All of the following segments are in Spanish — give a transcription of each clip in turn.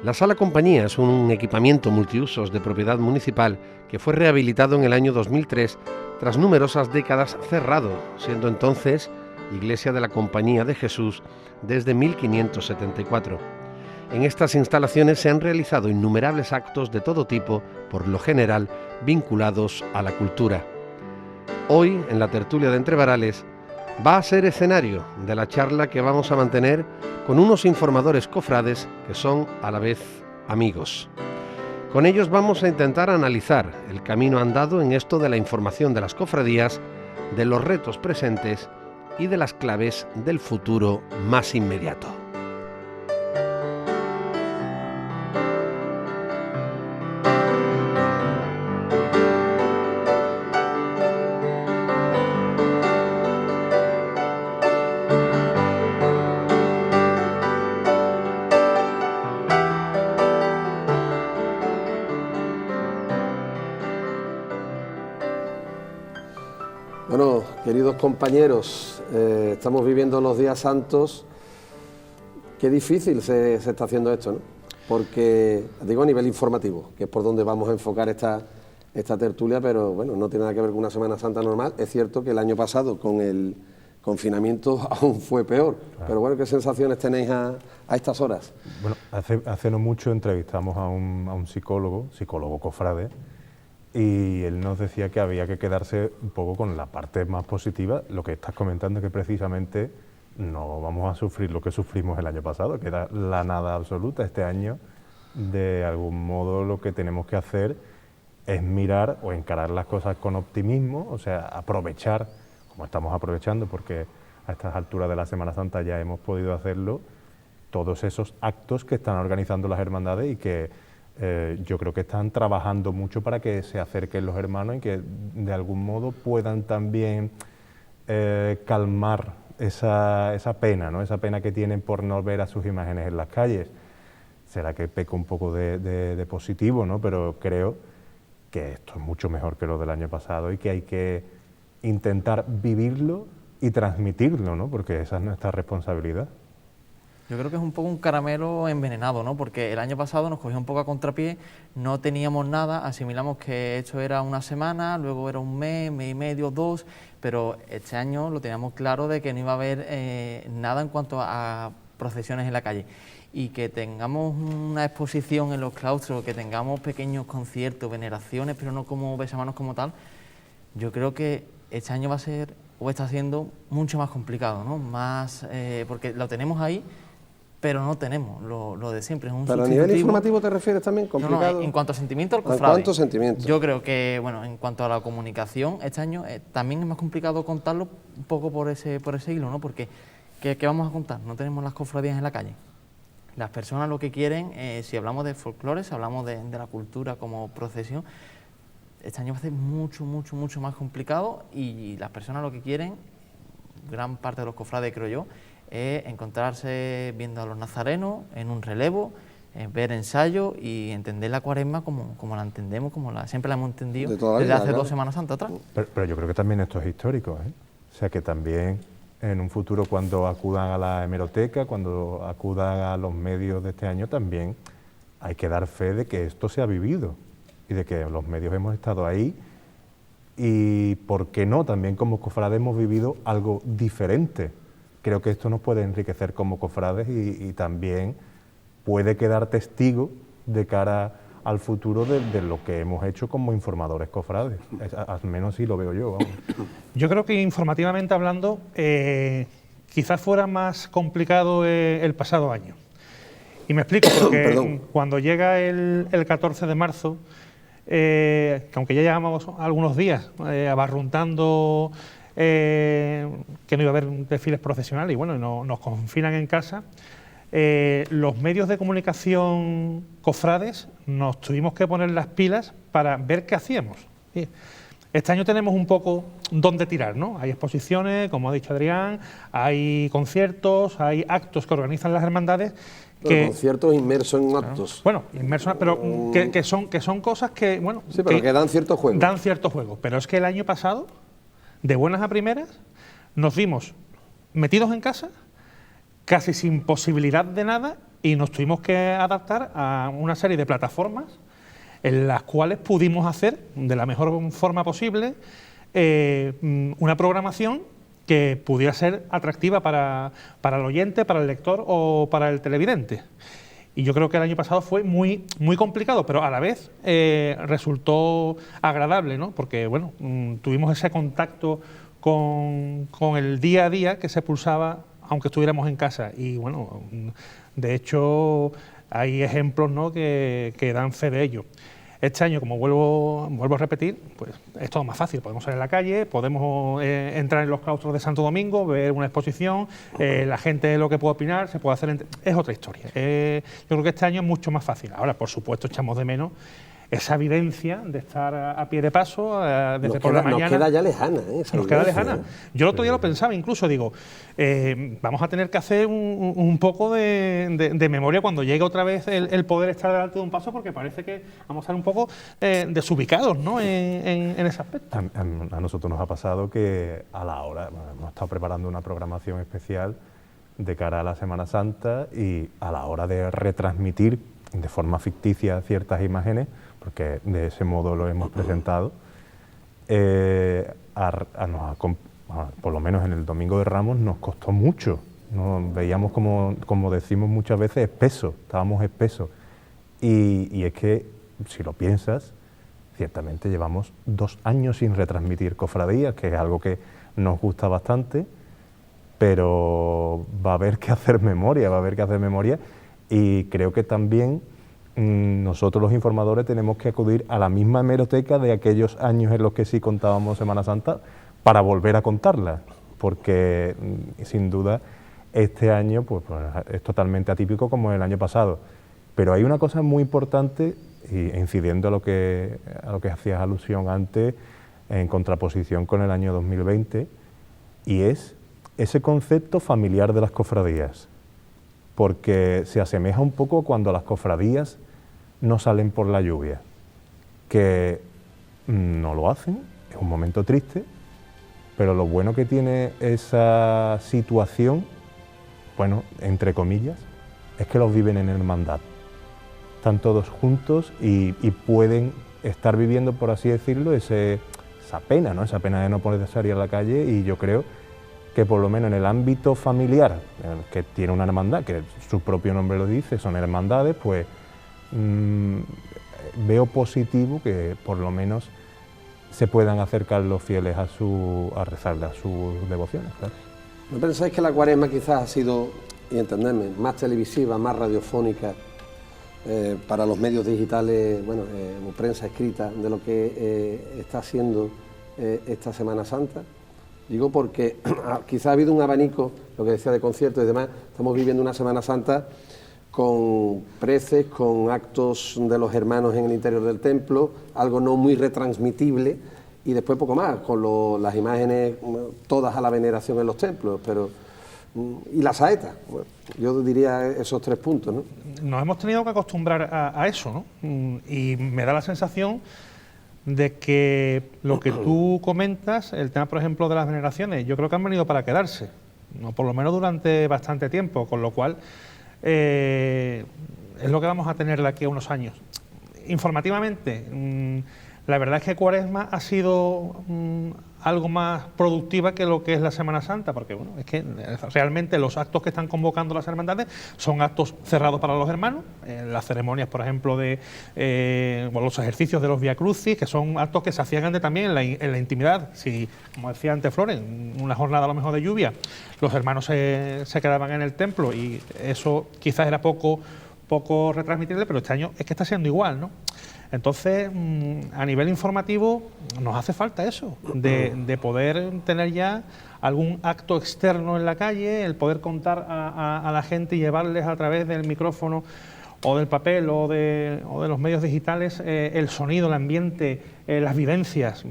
La Sala Compañía es un equipamiento multiusos de propiedad municipal que fue rehabilitado en el año 2003 tras numerosas décadas cerrado, siendo entonces Iglesia de la Compañía de Jesús desde 1574. En estas instalaciones se han realizado innumerables actos de todo tipo, por lo general vinculados a la cultura. Hoy, en la tertulia de Entre Varales, va a ser escenario de la charla que vamos a mantener con unos informadores cofrades que son a la vez amigos. Con ellos vamos a intentar analizar el camino andado en esto de la información de las cofradías, de los retos presentes y de las claves del futuro más inmediato. Bueno, queridos compañeros, estamos viviendo los días santos. Qué difícil se está haciendo esto, ¿no? Porque, digo a nivel informativo, que es por donde vamos a enfocar esta tertulia, pero bueno, no tiene nada que ver con una Semana Santa normal. Es cierto que el año pasado, con el confinamiento, aún fue peor. Claro. Pero bueno, ¿qué sensaciones tenéis a estas horas? Bueno, hace no mucho entrevistamos a un psicólogo cofrade, y él nos decía que había que quedarse un poco con la parte más positiva, lo que estás comentando, que precisamente no vamos a sufrir lo que sufrimos el año pasado, que era la nada absoluta. Este año, de algún modo, lo que tenemos que hacer es mirar o encarar las cosas con optimismo, o sea, aprovechar, como estamos aprovechando, porque a estas alturas de la Semana Santa ya hemos podido hacerlo, todos esos actos que están organizando las hermandades y que yo creo que están trabajando mucho para que se acerquen los hermanos y que de algún modo puedan también calmar esa pena, ¿no? Esa pena que tienen por no ver a sus imágenes en las calles. Será que peco un poco de positivo, ¿no? Pero creo que esto es mucho mejor que lo del año pasado y que hay que intentar vivirlo y transmitirlo, ¿no? Porque esa es nuestra responsabilidad. Yo creo que es un poco un caramelo envenenado, ¿no? Porque el año pasado nos cogió un poco a contrapié, no teníamos nada, asimilamos que esto era una semana, luego era un mes y medio, 2, pero este año lo teníamos claro de que no iba a haber nada en cuanto a procesiones en la calle. Y que tengamos una exposición en los claustros, que tengamos pequeños conciertos, veneraciones, pero no como besamanos como tal, yo creo que este año va a ser, o está siendo, mucho más complicado, ¿no? Más, porque lo tenemos ahí, pero no tenemos lo de siempre. Es un ¿Pero a nivel informativo te refieres también? ¿Complicado? No, en cuanto a sentimiento al cofrade. ¿En cuanto a sentimiento? Yo creo que, bueno, en cuanto a la comunicación, este año también es más complicado contarlo un poco por ese hilo, ¿no? Porque, ¿qué vamos a contar? No tenemos las cofradías en la calle. Las personas lo que quieren, si hablamos de folclore, si hablamos de la cultura como procesión, este año va a ser mucho más complicado, y las personas lo que quieren, gran parte de los cofrades, creo yo, es encontrarse viendo a los nazarenos en un relevo, ver ensayos y entender la Cuaresma como la entendemos, siempre la hemos entendido desde hace 2 Semanas Santas atrás. Pero yo creo que también esto es histórico, ¿eh? O sea, que también en un futuro, cuando acudan a la hemeroteca, cuando acudan a los medios de este año, también hay que dar fe de que esto se ha vivido y de que los medios hemos estado ahí, y, ¿por qué no?, también como cofrades hemos vivido algo diferente. Creo que esto nos puede enriquecer como cofrades y también puede quedar testigo de cara al futuro de lo que hemos hecho como informadores cofrades. Al menos sí lo veo yo, vamos. Yo creo que informativamente hablando, quizás fuera más complicado el pasado año. Y me explico, porque cuando llega el 14 de marzo, que aunque ya llevamos algunos días abarruntando que no iba a haber desfiles profesionales y bueno, nos confinan en casa, los medios de comunicación cofrades nos tuvimos que poner las pilas para ver qué hacíamos. Este año tenemos un poco dónde tirar, ¿no? Hay exposiciones, como ha dicho Adrián, hay conciertos, hay actos que organizan las hermandades. Conciertos inmersos en actos. Bueno, inmersos, pero que son cosas que, bueno... Sí, pero que dan ciertos juegos. Dan ciertos juegos, pero es que el año pasado, de buenas a primeras, nos vimos metidos en casa, casi sin posibilidad de nada, y nos tuvimos que adaptar a una serie de plataformas en las cuales pudimos hacer de la mejor forma posible una programación que pudiera ser atractiva para el oyente, para el lector o para el televidente. Y yo creo que el año pasado fue muy complicado, pero a la vez resultó agradable, ¿no? Porque bueno, tuvimos ese contacto con el día a día que se pulsaba aunque estuviéramos en casa. Y bueno, de hecho hay ejemplos, ¿no?, que dan fe de ello. Este año, como vuelvo a repetir, pues es todo más fácil. Podemos salir a la calle, podemos entrar en los claustros de Santo Domingo, ver una exposición, la gente lo que puede opinar, se puede hacer... Es otra historia. Yo creo que este año es mucho más fácil. Ahora, por supuesto, echamos de menos esa vivencia de estar a pie de paso desde por la mañana. Nos queda ya lejana. Nos queda lejana. Yo el otro día lo pensaba, incluso digo, vamos a tener que hacer un poco de memoria cuando llegue otra vez el poder estar delante de un paso, porque parece que vamos a estar un poco desubicados, ¿no?, en ese aspecto. A nosotros nos ha pasado que a la hora, hemos estado preparando una programación especial de cara a la Semana Santa, y a la hora de retransmitir de forma ficticia ciertas imágenes, porque de ese modo lo hemos presentado, por lo menos en el Domingo de Ramos nos costó mucho. Nos veíamos, como decimos muchas veces, espesos, estábamos espesos. Y es que, si lo piensas, ciertamente llevamos 2 años sin retransmitir cofradías, que es algo que nos gusta bastante, pero va a haber que hacer memoria, y creo que también nosotros los informadores tenemos que acudir a la misma hemeroteca de aquellos años en los que sí contábamos Semana Santa para volver a contarla, porque sin duda este año pues es totalmente atípico como el año pasado. Pero hay una cosa muy importante, y incidiendo a lo que hacías alusión antes, en contraposición con el año 2020, y es ese concepto familiar de las cofradías, porque se asemeja un poco cuando las cofradías no salen por la lluvia, que no lo hacen, es un momento triste, pero lo bueno que tiene esa situación, bueno, entre comillas, es que los viven en hermandad. Están todos juntos y pueden estar viviendo, por así decirlo, esa pena, ¿no?, esa pena de no poder salir a la calle, y yo creo que por lo menos en el ámbito familiar, que tiene una hermandad, que su propio nombre lo dice, son hermandades, pues veo positivo que por lo menos se puedan acercar los fieles a rezarle a sus devociones. Claro. ¿No pensáis que la Cuaresma quizás ha sido, y entendedme, más televisiva, más radiofónica para los medios digitales, bueno, o prensa escrita, de lo que está haciendo esta Semana Santa? Digo porque quizás ha habido un abanico, lo que decía de conciertos y demás. Estamos viviendo una Semana Santa con preces, con actos de los hermanos en el interior del templo, algo no muy retransmitible, y después poco más, con las imágenes todas a la veneración en los templos, pero y la saeta. Bueno, yo diría esos 3 puntos, ¿no? Nos hemos tenido que acostumbrar a eso, ¿no? Y me da la sensación de que lo que tú comentas, el tema, por ejemplo, de las veneraciones, yo creo que han venido para quedarse, ¿no?, por lo menos durante bastante tiempo, con lo cual es lo que vamos a tener de aquí a unos años. Informativamente, la verdad es que Cuaresma ha sido algo más productiva que lo que es la Semana Santa, porque bueno, es que realmente los actos que están convocando las hermandades son actos cerrados para los hermanos, las ceremonias, por ejemplo, de los ejercicios de los Vía Crucis, que son actos que se hacían antes también en la intimidad. Si, como decía antes Floren, una jornada a lo mejor de lluvia, los hermanos se quedaban en el templo, y eso quizás era poco retransmitible, pero este año es que está siendo igual, ¿no? Entonces, a nivel informativo, nos hace falta eso, de poder tener ya algún acto externo en la calle, el poder contar a la gente y llevarles a través del micrófono o del papel o de los medios digitales el sonido, el ambiente, las vivencias.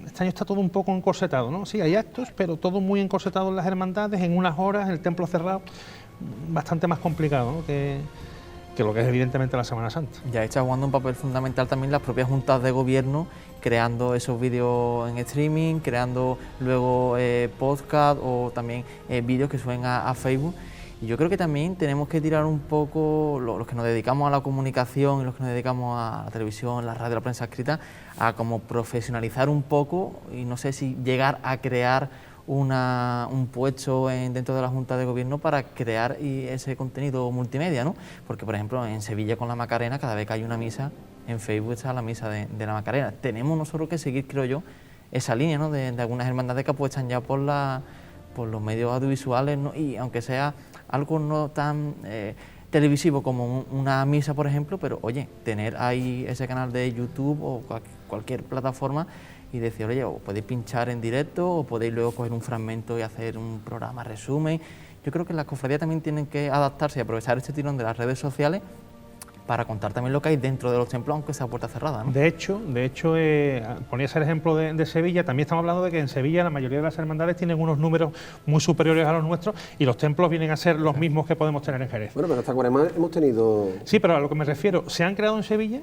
Este año está todo un poco encorsetado, ¿no? Sí, hay actos, pero todo muy encorsetado en las hermandades, en unas horas, en el templo cerrado, bastante más complicado, ¿no?, que lo que es evidentemente la Semana Santa. Ya está jugando un papel fundamental también las propias juntas de gobierno, creando esos vídeos en streaming, creando luego podcast o también vídeos que suben a Facebook. Y yo creo que también tenemos que tirar un poco, los que nos dedicamos a la comunicación y los que nos dedicamos a la televisión, la radio, la prensa escrita, a como profesionalizar un poco y no sé si llegar a crear un puesto dentro de la Junta de Gobierno para crear ese contenido multimedia, ¿no? Porque, por ejemplo, en Sevilla con la Macarena, cada vez que hay una misa, en Facebook está la misa de la Macarena. Tenemos nosotros que seguir, creo yo, esa línea, ¿no? de algunas hermandades que apuestan ya por los medios audiovisuales, ¿no? Y aunque sea algo no tan televisivo como una misa, por ejemplo, pero oye, tener ahí ese canal de YouTube o cualquier plataforma y decir, oye, o podéis pinchar en directo o podéis luego coger un fragmento y hacer un programa resumen. Yo creo que las cofradías también tienen que adaptarse y aprovechar este tirón de las redes sociales para contar también lo que hay dentro de los templos, aunque sea puerta cerrada, ¿no? De hecho, ponías el ejemplo de Sevilla, también estamos hablando de que en Sevilla la mayoría de las hermandades tienen unos números muy superiores a los nuestros y los templos vienen a ser los mismos que podemos tener en Jerez. Bueno, pero hasta Cuaresma hemos tenido... Sí, pero a lo que me refiero, se han creado en Sevilla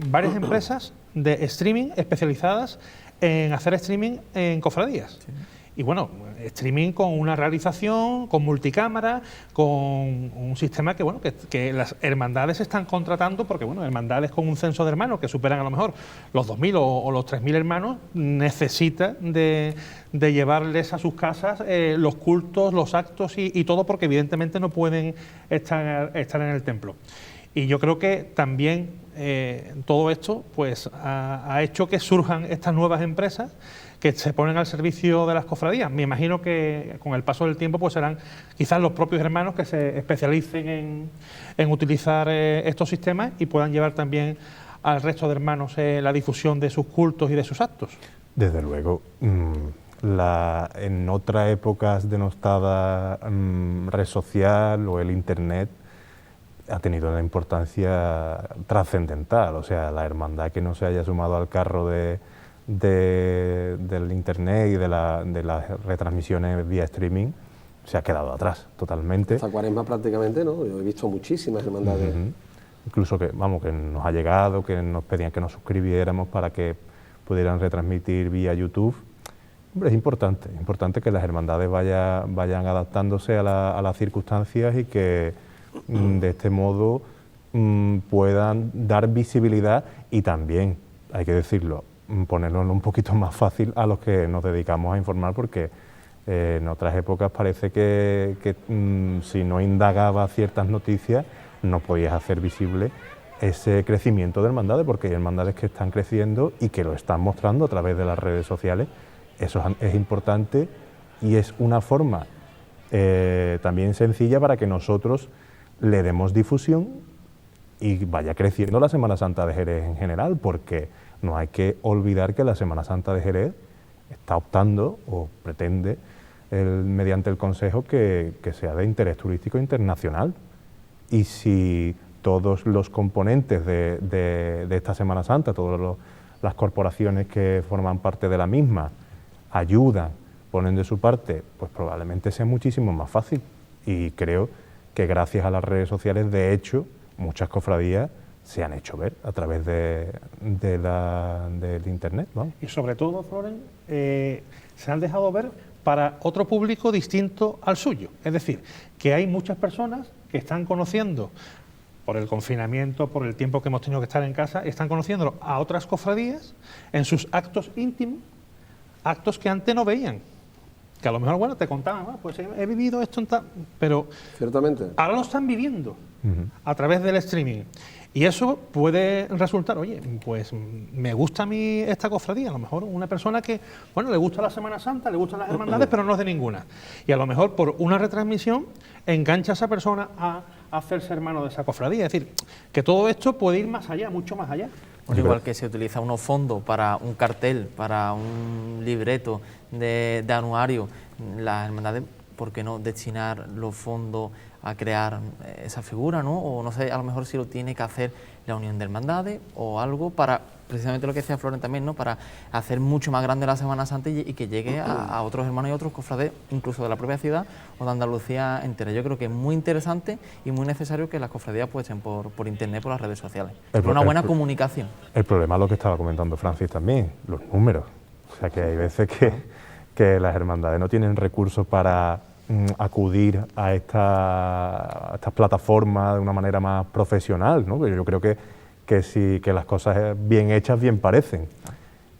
varias empresas de streaming especializadas en hacer streaming en cofradías. Sí. Y bueno, streaming con una realización, con multicámara, con un sistema que bueno que las hermandades están contratando, porque bueno, hermandades con un censo de hermanos que superan a lo mejor los 2.000 o los 3.000 hermanos, necesitan de llevarles a sus casas los cultos, los actos y todo, porque evidentemente no pueden estar en el templo. Y yo creo que también todo esto pues ha hecho que surjan estas nuevas empresas que se ponen al servicio de las cofradías. Me imagino que con el paso del tiempo pues serán quizás los propios hermanos que se especialicen en utilizar estos sistemas y puedan llevar también al resto de hermanos la difusión de sus cultos y de sus actos. Desde luego, en otras épocas denostada red social o el internet ha tenido una importancia trascendental. O sea, la hermandad que no se haya sumado al carro del internet y de las retransmisiones vía streaming se ha quedado atrás totalmente. Hasta Cuaresma prácticamente, ¿no? Yo he visto muchísimas hermandades. Incluso que nos ha llegado, que nos pedían que nos suscribiéramos para que pudieran retransmitir vía YouTube. Hombre, es importante que las hermandades vayan adaptándose a las circunstancias y que de este modo puedan dar visibilidad y también, hay que decirlo, ponerlo un poquito más fácil a los que nos dedicamos a informar, porque en otras épocas parece que si no indagabas ciertas noticias no podías hacer visible ese crecimiento de hermandades, porque hay hermandades que están creciendo y que lo están mostrando a través de las redes sociales. Eso es importante y es una forma también sencilla para que nosotros le demos difusión y vaya creciendo la Semana Santa de Jerez en general, porque no hay que olvidar que la Semana Santa de Jerez está optando o pretende mediante el Consejo que sea de interés turístico internacional. Y si todos los componentes de esta Semana Santa, todas las corporaciones que forman parte de la misma, ayudan, ponen de su parte, pues probablemente sea muchísimo más fácil. Y creo que gracias a las redes sociales, de hecho, muchas cofradías se han hecho ver a través del internet, ¿no? Y sobre todo, Floren, se han dejado ver para otro público distinto al suyo. Es decir, que hay muchas personas que están conociendo, por el confinamiento, por el tiempo que hemos tenido que estar en casa, están conociendo a otras cofradías en sus actos íntimos, actos que antes no veían. Que a lo mejor, bueno, te contaban, pues he vivido esto, pero ciertamente ahora lo están viviendo a través del streaming. Y eso puede resultar, oye, pues me gusta a mí esta cofradía. A lo mejor una persona que, bueno, le gusta la Semana Santa, le gustan las hermandades, pero no es de ninguna. Y a lo mejor por una retransmisión engancha a esa persona a hacerse hermano de esa cofradía. Es decir, que todo esto puede ir más allá, mucho más allá. Pues igual que se utiliza unos fondos para un cartel, para un libreto de anuario, las hermandades, ¿por qué no destinar los fondos a crear esa figura, ¿no? O no sé, a lo mejor si lo tiene que hacer la Unión de Hermandades o algo para, precisamente lo que decía Floren también, ¿no? Para hacer mucho más grande la Semana Santa y que llegue a otros hermanos y otros cofrades, incluso de la propia ciudad o de Andalucía entera. Yo creo que es muy interesante y muy necesario que las cofradías pues estén por internet, por las redes sociales. Una buena comunicación. El problema es lo que estaba comentando Francis también, los números. O sea que hay veces que las hermandades no tienen recursos para acudir a estas plataformas de una manera más profesional, ¿no? Yo creo que las cosas bien hechas bien parecen.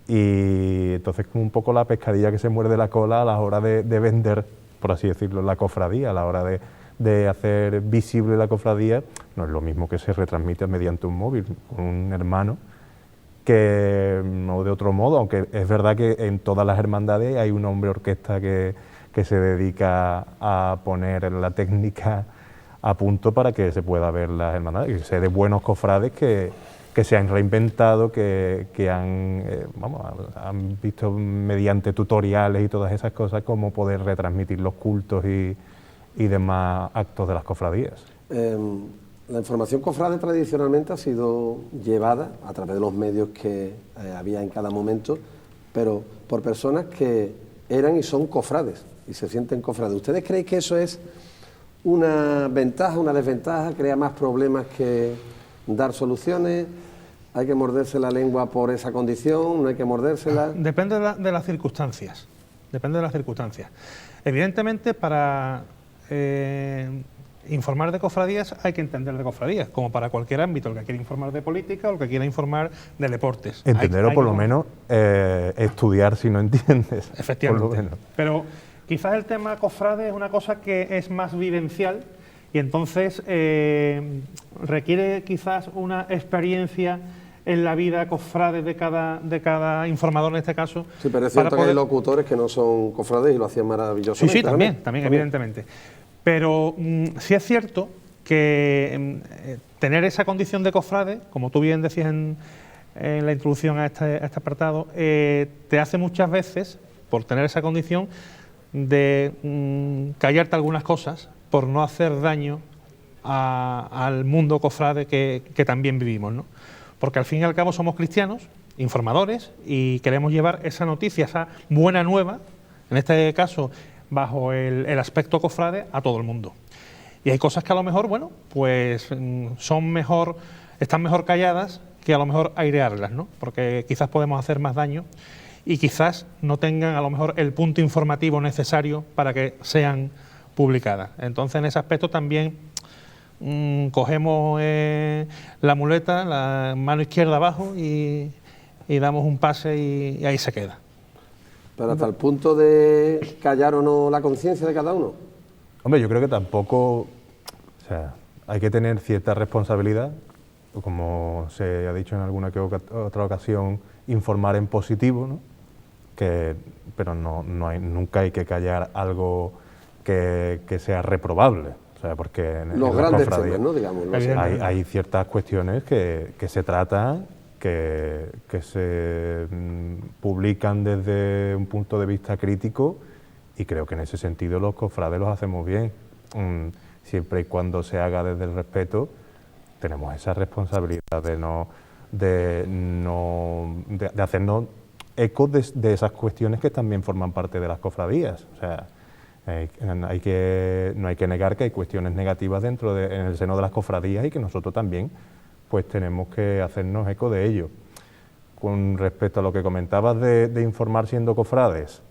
Y entonces un poco la pescadilla que se muerde la cola a la hora de vender, por así decirlo, la cofradía, a la hora de hacer visible la cofradía, no es lo mismo que se retransmite mediante un móvil, con un hermano, que no de otro modo, aunque es verdad que en todas las hermandades hay un hombre orquesta que se dedica a poner la técnica a punto para que se pueda ver las hermandades. Y sé de buenos cofrades que se han reinventado, que han visto mediante tutoriales y todas esas cosas cómo poder retransmitir los cultos y demás actos de las cofradías. La información cofrade tradicionalmente ha sido llevada a través de los medios que había en cada momento, pero por personas que eran y son cofrades y se sienten cofrades. ¿Ustedes creen que eso es una ventaja, una desventaja, crea más problemas que dar soluciones? ¿Hay que morderse la lengua por esa condición? ¿No hay que mordérsela? Depende de las circunstancias. Depende de las circunstancias. Evidentemente, para informar de cofradías hay que entender de cofradías, como para cualquier ámbito, el que quiera informar de política o el que quiera informar de deportes. Entender o por lo menos estudiar si no entiendes. Efectivamente. Por lo menos. Pero quizás el tema cofrade es una cosa que es más vivencial y entonces requiere quizás una experiencia en la vida cofrade de cada informador en este caso. Sí, pero es cierto que hay locutores que no son cofrades y lo hacían maravillosamente. Sí, también, evidentemente. Pero sí es cierto que tener esa condición de cofrade, como tú bien decías en la introducción a este apartado, te hace muchas veces, por tener esa condición, de callarte algunas cosas por no hacer daño al mundo cofrade que también vivimos, ¿no? Porque al fin y al cabo somos cristianos, informadores, y queremos llevar esa noticia, esa buena nueva, en este caso bajo el aspecto cofrade, a todo el mundo. Y hay cosas que a lo mejor, bueno, pues están mejor calladas que a lo mejor airearlas, ¿no? Porque quizás podemos hacer más daño y quizás no tengan a lo mejor el punto informativo necesario para que sean publicadas. Entonces, en ese aspecto también cogemos la muleta, la mano izquierda abajo y damos un pase y ahí se queda. Pero hasta el punto de callar o no la conciencia de cada uno. Hombre, yo creo que tampoco, o sea, hay que tener cierta responsabilidad, como se ha dicho en alguna que otra ocasión, informar en positivo, ¿no? Pero nunca hay que callar algo que sea reprobable. O sea, porque los grandes temas, ¿no? Digamos, hay ciertas cuestiones que se tratan, que se publican desde un punto de vista crítico, y creo que en ese sentido los cofrades los hacemos bien. Siempre y cuando se haga desde el respeto, tenemos esa responsabilidad de hacernos eco de esas cuestiones que también forman parte de las cofradías. O sea, no hay que negar que hay cuestiones negativas en el seno de las cofradías y que nosotros también pues tenemos que hacernos eco de ello. Con respecto a lo que comentabas de informar siendo cofrades,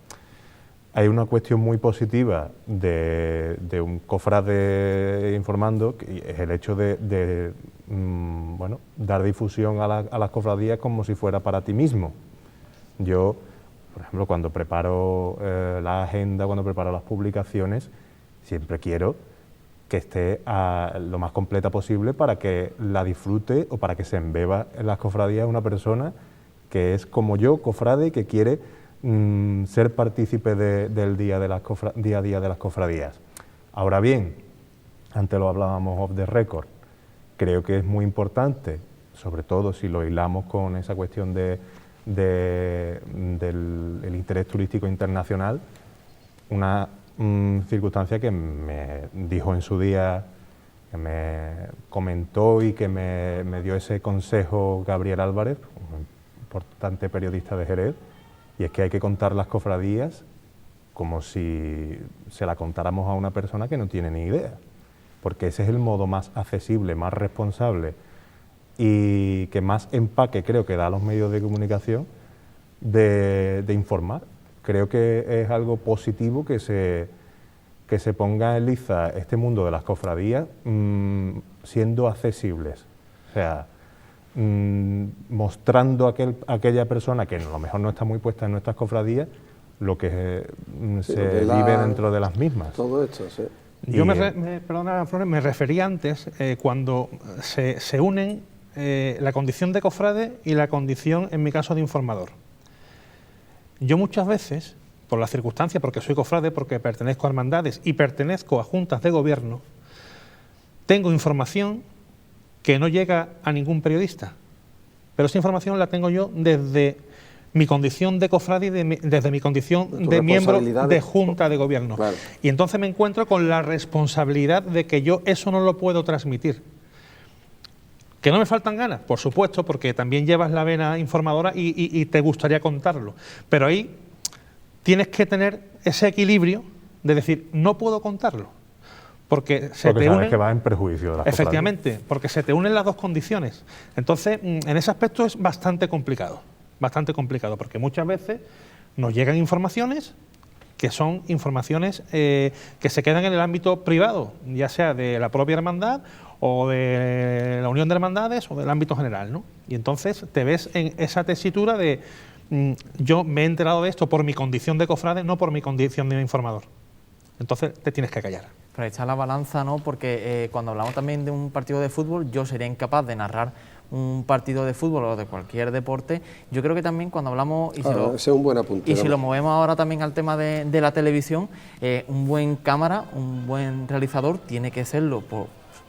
hay una cuestión muy positiva de un cofrade informando, que es el hecho de dar difusión a las cofradías como si fuera para ti mismo. Yo, por ejemplo, cuando preparo la agenda, cuando preparo las publicaciones, siempre quiero que esté lo más completa posible para que la disfrute o para que se embeba en las cofradías una persona que es como yo, cofrade, y que quiere ser partícipe del día a día de las cofradías. Ahora bien, antes lo hablábamos off the record, creo que es muy importante, sobre todo si lo hilamos con esa cuestión del interés turístico internacional, una circunstancia que me dijo en su día, que me comentó y que me dio ese consejo Gabriel Álvarez, un importante periodista de Jerez, y es que hay que contar las cofradías como si se la contáramos a una persona que no tiene ni idea, porque ese es el modo más accesible, más responsable y que más empaque creo que da a los medios de comunicación de informar. Creo que es algo positivo que se que se ponga en liza este mundo de las cofradías siendo accesibles. O sea, mostrando a aquella persona que a lo mejor no está muy puesta en nuestras cofradías lo que se vive dentro de las mismas. Todo esto, sí. Yo perdona, Flores, me refería antes cuando se unen la condición de cofrade y la condición, en mi caso, de informador. Yo muchas veces, por las circunstancias, porque soy cofrade, porque pertenezco a hermandades y pertenezco a juntas de gobierno, tengo información que no llega a ningún periodista, pero esa información la tengo yo desde mi condición de cofrade y desde mi condición de miembro de junta de gobierno. Claro. Y entonces me encuentro con la responsabilidad de que yo eso no lo puedo transmitir. ¿Que no me faltan ganas? Por supuesto, porque también llevas la vena informadora y te gustaría contarlo. Pero ahí tienes que tener ese equilibrio de decir, no puedo contarlo. Porque te unen, que va en perjuicio de las efectivamente, cofradías. Porque se te unen las dos condiciones. Entonces, en ese aspecto es bastante complicado, porque muchas veces nos llegan informaciones que son informaciones que se quedan en el ámbito privado, ya sea de la propia hermandad o de la unión de hermandades o del ámbito general, ¿no? Y entonces te ves en esa tesitura de yo me he enterado de esto por mi condición de cofrade, no por mi condición de informador. Entonces te tienes que callar. Pero echar la balanza, ¿no? Porque cuando hablamos también de un partido de fútbol, yo sería incapaz de narrar un partido de fútbol o de cualquier deporte. Yo creo que también cuando hablamos, ese es un buen apunte, y si lo movemos ahora también al tema de la televisión, un buen cámara, un buen realizador tiene que serlo por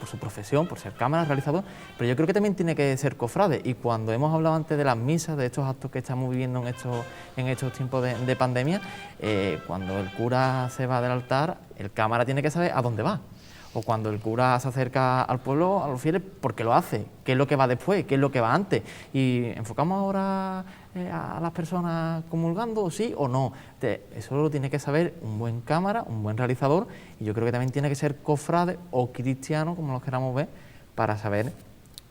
su profesión, por ser cámara, realizador, pero yo creo que también tiene que ser cofrade. Y cuando hemos hablado antes de las misas, de estos actos que estamos viviendo en estos tiempos de pandemia, cuando el cura se va del altar, el cámara tiene que saber a dónde va. O cuando el cura se acerca al pueblo, a los fieles, ¿por qué lo hace? ¿Qué es lo que va después? ¿Qué es lo que va antes? Y enfocamos ahora a las personas comulgando, sí o no. Eso lo tiene que saber un buen cámara, un buen realizador, y yo creo que también tiene que ser cofrade o cristiano, como los queramos ver, para saber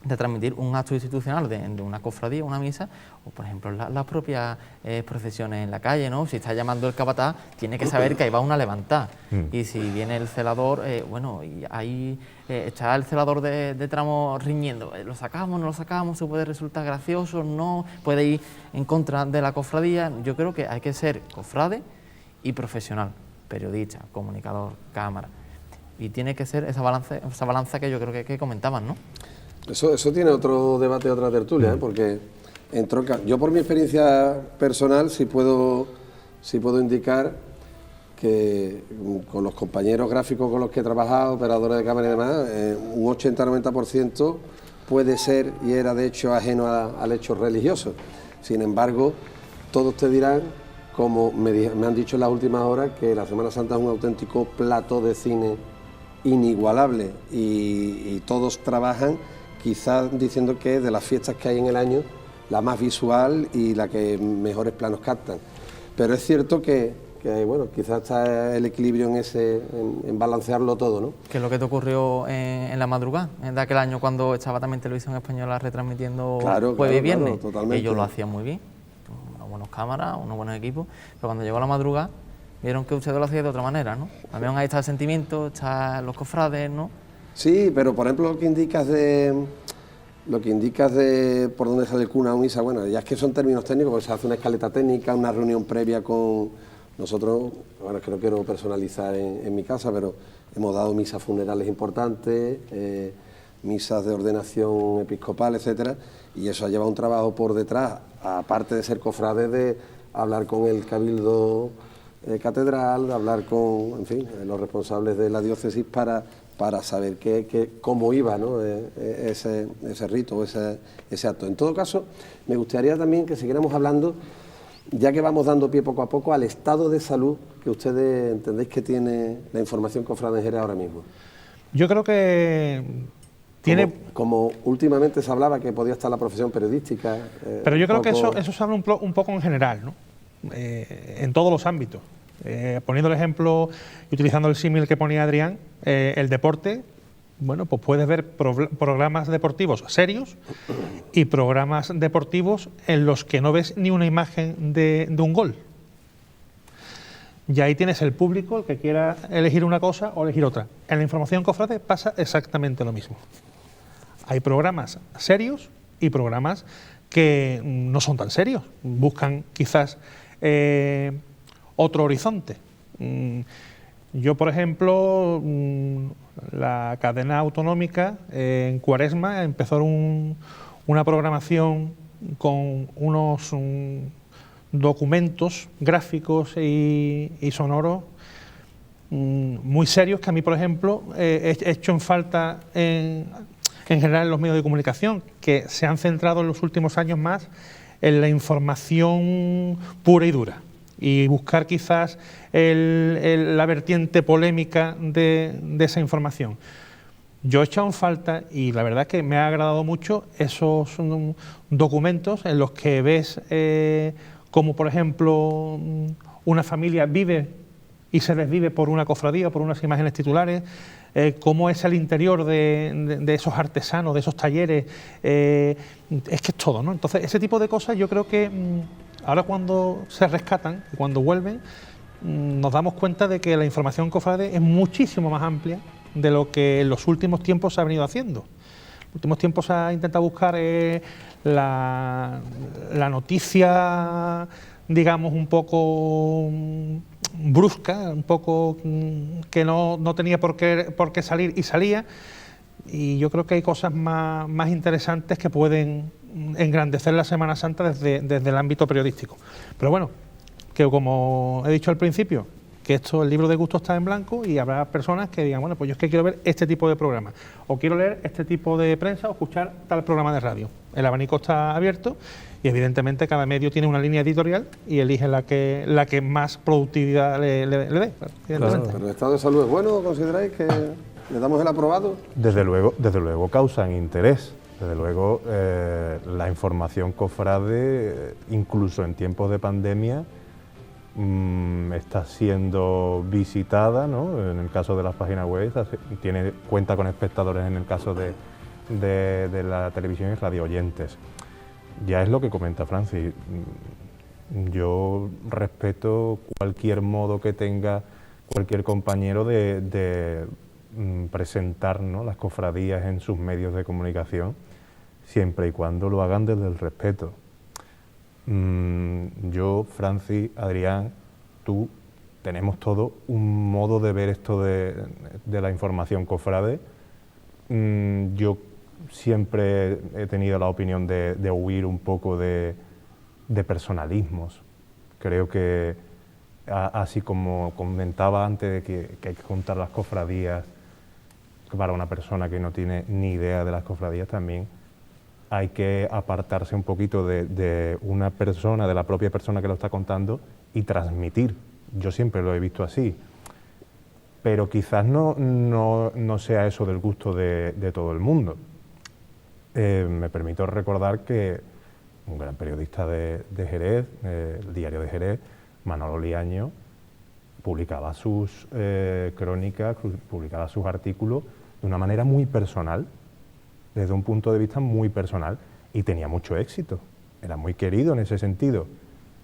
de transmitir un acto institucional de una cofradía, una misa, o por ejemplo las propias procesiones en la calle, ¿no? Si está llamando el capataz, tiene que saber que ahí va una levantada. Y si viene el celador, bueno, y ahí está el celador de tramo riñendo, ¿lo sacamos, no lo sacamos? ¿Se puede resultar gracioso? ¿No? ¿Puede ir en contra de la cofradía? Yo creo que hay que ser cofrade y profesional, periodista, comunicador, cámara, y tiene que ser esa balanza que yo creo que comentaban, ¿no? Eso tiene otro debate, otra tertulia, porque yo por mi experiencia personal sí puedo indicar que con los compañeros gráficos con los que he trabajado, operadores de cámara y demás, un 80-90% puede ser y era de hecho ajeno al hecho religioso. Sin embargo, todos te dirán, como me han dicho en las últimas horas, que la Semana Santa es un auténtico plato de cine inigualable y todos trabajan quizás diciendo que es de las fiestas que hay en el año la más visual y la que mejores planos captan. Pero es cierto que bueno, quizás está el equilibrio en balancearlo todo, ¿no? ¿Qué es lo que te ocurrió en la madrugada, de aquel año cuando estaba también Televisión Española retransmitiendo jueves y viernes? Claro, ellos lo hacían muy bien, unas buenas cámaras, unos buenos equipos, pero cuando llegó la madrugada vieron que ustedes lo hacían de otra manera, ¿no? También ahí está el sentimiento, están los cofrades, ¿no? Sí, pero por ejemplo lo que indicas de por dónde sale el cuna o misa, bueno, ya es que son términos técnicos, porque se hace una escaleta técnica, una reunión previa con nosotros, bueno, es que no quiero personalizar en mi casa, pero hemos dado misas funerales importantes, misas de ordenación episcopal, etcétera, y eso ha llevado un trabajo por detrás, aparte de ser cofrades, de hablar con el cabildo catedral, de hablar con, en fin, los responsables de la diócesis para saber cómo iba, ¿no? ese rito, ese acto. En todo caso, me gustaría también que siguiéramos hablando, ya que vamos dando pie poco a poco, al estado de salud que ustedes entendéis que tiene la información cofrade en Jerez ahora mismo. Yo creo que tiene... Como últimamente se hablaba que podía estar la profesión periodística... pero yo creo que eso se habla un poco en general, ¿no? En todos los ámbitos. Poniendo el ejemplo y utilizando el símil que ponía Adrián, el deporte, bueno, pues puedes ver programas deportivos serios y programas deportivos en los que no ves ni una imagen de un gol. y ahí tienes el público, el que quiera elegir una cosa o elegir otra. En la información cofrade pasa exactamente lo mismo. Hay programas serios y programas que no son tan serios, buscan quizás otro horizonte. Yo, por ejemplo, la cadena autonómica en Cuaresma empezó una programación con unos documentos gráficos y sonoros muy serios que a mí, por ejemplo, he hecho en falta en general en los medios de comunicación, que se han centrado en los últimos años más en la información pura y dura y buscar quizás la vertiente polémica de esa información. Yo he echado en falta, y la verdad es que me ha agradado mucho, esos documentos en los que ves cómo, por ejemplo, una familia vive y se desvive por una cofradía, por unas imágenes titulares, cómo es el interior de esos artesanos, de esos talleres, es que es todo, ¿no? Entonces, ese tipo de cosas yo creo que ahora cuando se rescatan, cuando vuelven, nos damos cuenta de que la información cofrade es muchísimo más amplia de lo que en los últimos tiempos se ha venido haciendo. En los últimos tiempos se ha intentado buscar la noticia, digamos, un poco brusca, un poco que no tenía por qué salir y salía, y yo creo que hay cosas más interesantes que pueden engrandecer la Semana Santa desde el ámbito periodístico. Pero bueno, que como he dicho al principio, que el libro de gusto está en blanco y habrá personas que digan, bueno, pues yo es que quiero ver este tipo de programa, o quiero leer este tipo de prensa o escuchar tal programa de radio. El abanico está abierto y evidentemente cada medio tiene una línea editorial y elige la que más productividad le dé. Claro. ¿Pero el estado de salud es bueno? ¿Consideráis que le damos el aprobado? Desde luego causan interés. Desde luego la información cofrade, incluso en tiempos de pandemia, está siendo visitada, ¿no? En el caso de las páginas web, cuenta con espectadores en el caso de la televisión y radio oyentes. Ya es lo que comenta Francis. Yo respeto cualquier modo que tenga cualquier compañero de presentar, ¿no?, las cofradías en sus medios de comunicación, siempre y cuando lo hagan desde el respeto. Yo, Francis, Adrián, tú, tenemos todo un modo de ver esto de la información cofrade. Yo siempre he tenido la opinión de huir un poco de personalismos. Creo que, así como comentaba antes de que hay que juntar las cofradías para una persona que no tiene ni idea de las cofradías, también hay que apartarse un poquito de una persona, de la propia persona que lo está contando, y transmitir. Yo siempre lo he visto así, pero quizás no sea eso del gusto de todo el mundo. Me permito recordar que un gran periodista de Jerez, el Diario de Jerez, Manolo Liaño, publicaba sus crónicas, publicaba sus artículos de una manera muy personal, desde un punto de vista muy personal, y tenía mucho éxito, era muy querido en ese sentido.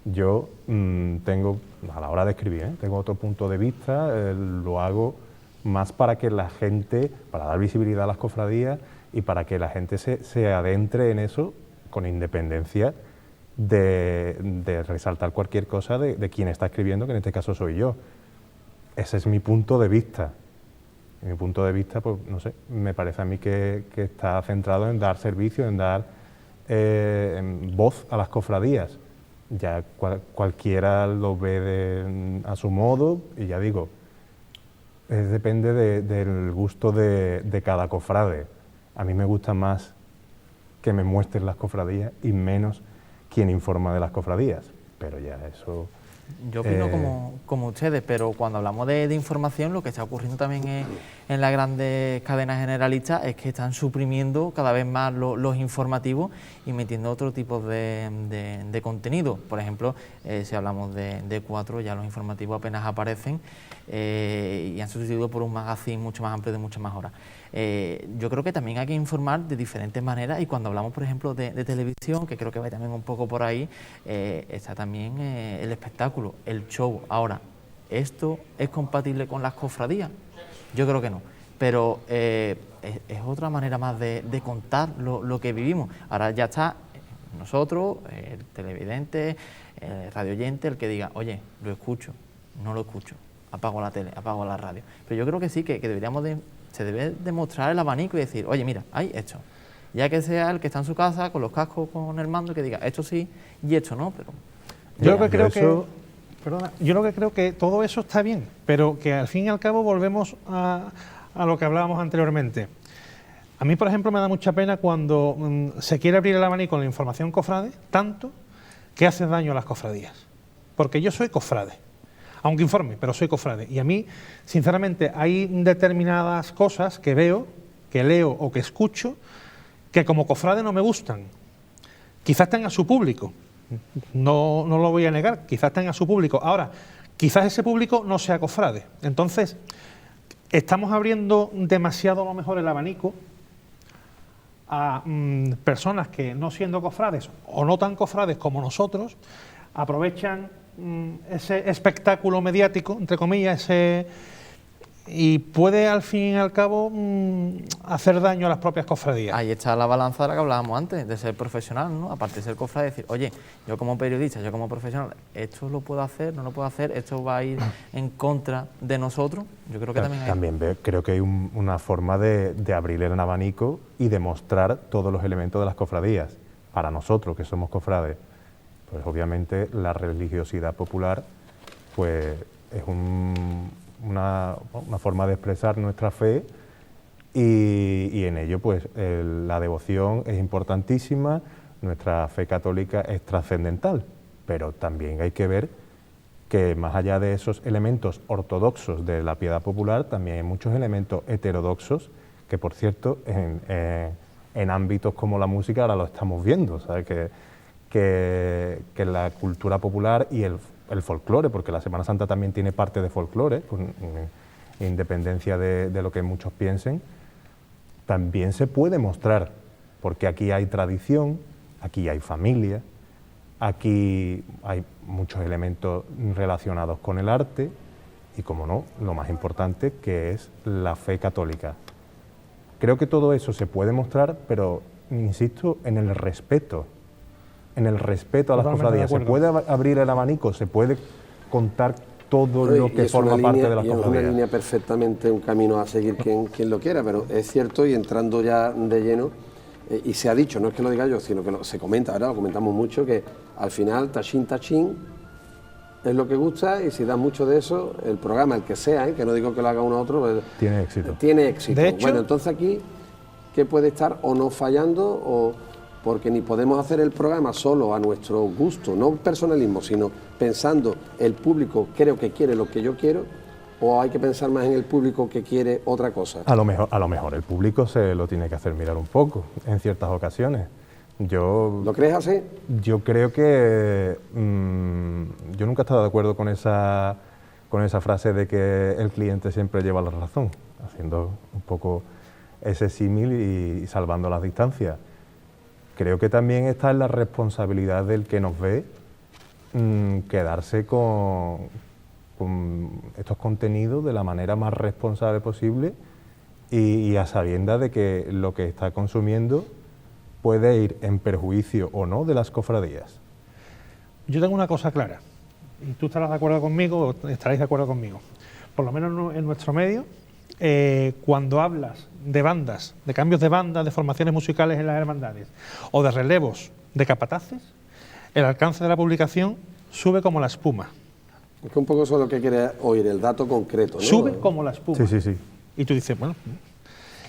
Yo tengo, a la hora de escribir, tengo otro punto de vista, lo hago más para que la gente, para dar visibilidad a las cofradías y para que la gente se adentre en eso con independencia de resaltar cualquier cosa de quien está escribiendo, que en este caso soy yo. Ese es mi punto de vista. Mi punto de vista, pues no sé, me parece a mí que está centrado en dar servicio, en dar voz a las cofradías. Ya cualquiera lo ve a su modo, y ya digo, depende del gusto de cada cofrade. A mí me gusta más que me muestren las cofradías y menos quien informa de las cofradías, pero ya eso... Yo opino como ustedes, pero cuando hablamos de información, lo que está ocurriendo también en las grandes cadenas generalistas es que están suprimiendo cada vez más los informativos y metiendo otro tipo de contenido. Por ejemplo, si hablamos de Cuatro, ya los informativos apenas aparecen y han sustituido por un magazine mucho más amplio de muchas más horas. Yo creo que también hay que informar de diferentes maneras, y cuando hablamos, por ejemplo, de televisión, que creo que va también un poco por ahí, está también el espectáculo, el show. Ahora, ¿esto es compatible con las cofradías? Yo creo que no, pero es otra manera más de contar lo que vivimos. Ahora ya está nosotros, el televidente, el radioyente, el que diga, oye, lo escucho, no lo escucho, apago la tele, apago la radio. Pero yo creo que sí, que deberíamos se debe demostrar el abanico y decir, oye, mira, hay esto. Ya que sea el que está en su casa, con los cascos, con el mando, que diga, esto sí y esto no, pero... Yo lo que creo que todo eso está bien, pero que al fin y al cabo volvemos a lo que hablábamos anteriormente. A mí, por ejemplo, me da mucha pena cuando se quiere abrir el abanico con la información cofrade, tanto que hace daño a las cofradías. Porque yo soy cofrade, aunque informe, pero soy cofrade. Y a mí, sinceramente, hay determinadas cosas que veo, que leo o que escucho, que como cofrade no me gustan. Quizás tenga su público, no lo voy a negar, quizás tenga su público. Ahora, quizás ese público no sea cofrade. Entonces, estamos abriendo demasiado a lo mejor el abanico a personas que, no siendo cofrades o no tan cofrades como nosotros, aprovechan ese espectáculo mediático, entre comillas, y puede al fin y al cabo hacer daño a las propias cofradías. Ahí está la balanza de la que hablábamos antes, de ser profesional, ¿no? Aparte de ser cofrade, decir, oye, yo como periodista, yo como profesional, esto lo puedo hacer, no lo puedo hacer, esto va a ir en contra de nosotros. Yo creo que creo que hay una forma de abrir el abanico y demostrar todos los elementos de las cofradías. Para nosotros, que somos cofrades, pues obviamente la religiosidad popular pues es una forma de expresar nuestra fe y en ello pues la devoción es importantísima, nuestra fe católica es trascendental, pero también hay que ver que más allá de esos elementos ortodoxos de la piedad popular, también hay muchos elementos heterodoxos que, por cierto, en ámbitos como la música ahora lo estamos viendo, ¿sabes? Que la cultura popular y el folclore, porque la Semana Santa también tiene parte de folclore, en independencia de lo que muchos piensen, también se puede mostrar, porque aquí hay tradición, aquí hay familia, aquí hay muchos elementos relacionados con el arte y, como no, lo más importante, que es la fe católica. Creo que todo eso se puede mostrar, pero, insisto, en el respeto a las cofradías. Se puede abrir el abanico, se puede contar todo lo que forma parte de las cofradías. Es una línea perfectamente, un camino a seguir quien lo quiera, pero es cierto, y entrando ya de lleno, y se ha dicho, no es que lo diga yo, sino que se comenta, ahora lo comentamos mucho, que al final tachín es lo que gusta, y si da mucho de eso, el programa, el que sea, que no digo que lo haga uno a otro, pues, tiene éxito. De hecho, bueno, entonces aquí, ¿qué puede estar o no fallando? Porque ni podemos hacer el programa solo a nuestro gusto, no personalismo, sino pensando el público creo que quiere lo que yo quiero, o hay que pensar más en el público que quiere otra cosa. A lo mejor el público se lo tiene que hacer mirar un poco en ciertas ocasiones. ¿Lo crees así? Yo creo que yo nunca he estado de acuerdo con esa frase de que el cliente siempre lleva la razón, haciendo un poco ese símil y salvando las distancias. Creo que también está en la responsabilidad del que nos ve quedarse con estos contenidos de la manera más responsable posible y a sabiendas de que lo que está consumiendo puede ir en perjuicio o no de las cofradías. Yo tengo una cosa clara, y tú estarás de acuerdo conmigo o estaréis de acuerdo conmigo. Por lo menos en nuestro medio, cuando hablas de bandas, de cambios de bandas, de formaciones musicales en las hermandades o de relevos de capataces, el alcance de la publicación sube como la espuma. Es que un poco eso es lo que quiere oír, el dato concreto, ¿no? Sube como la espuma. Sí. Y tú dices, bueno,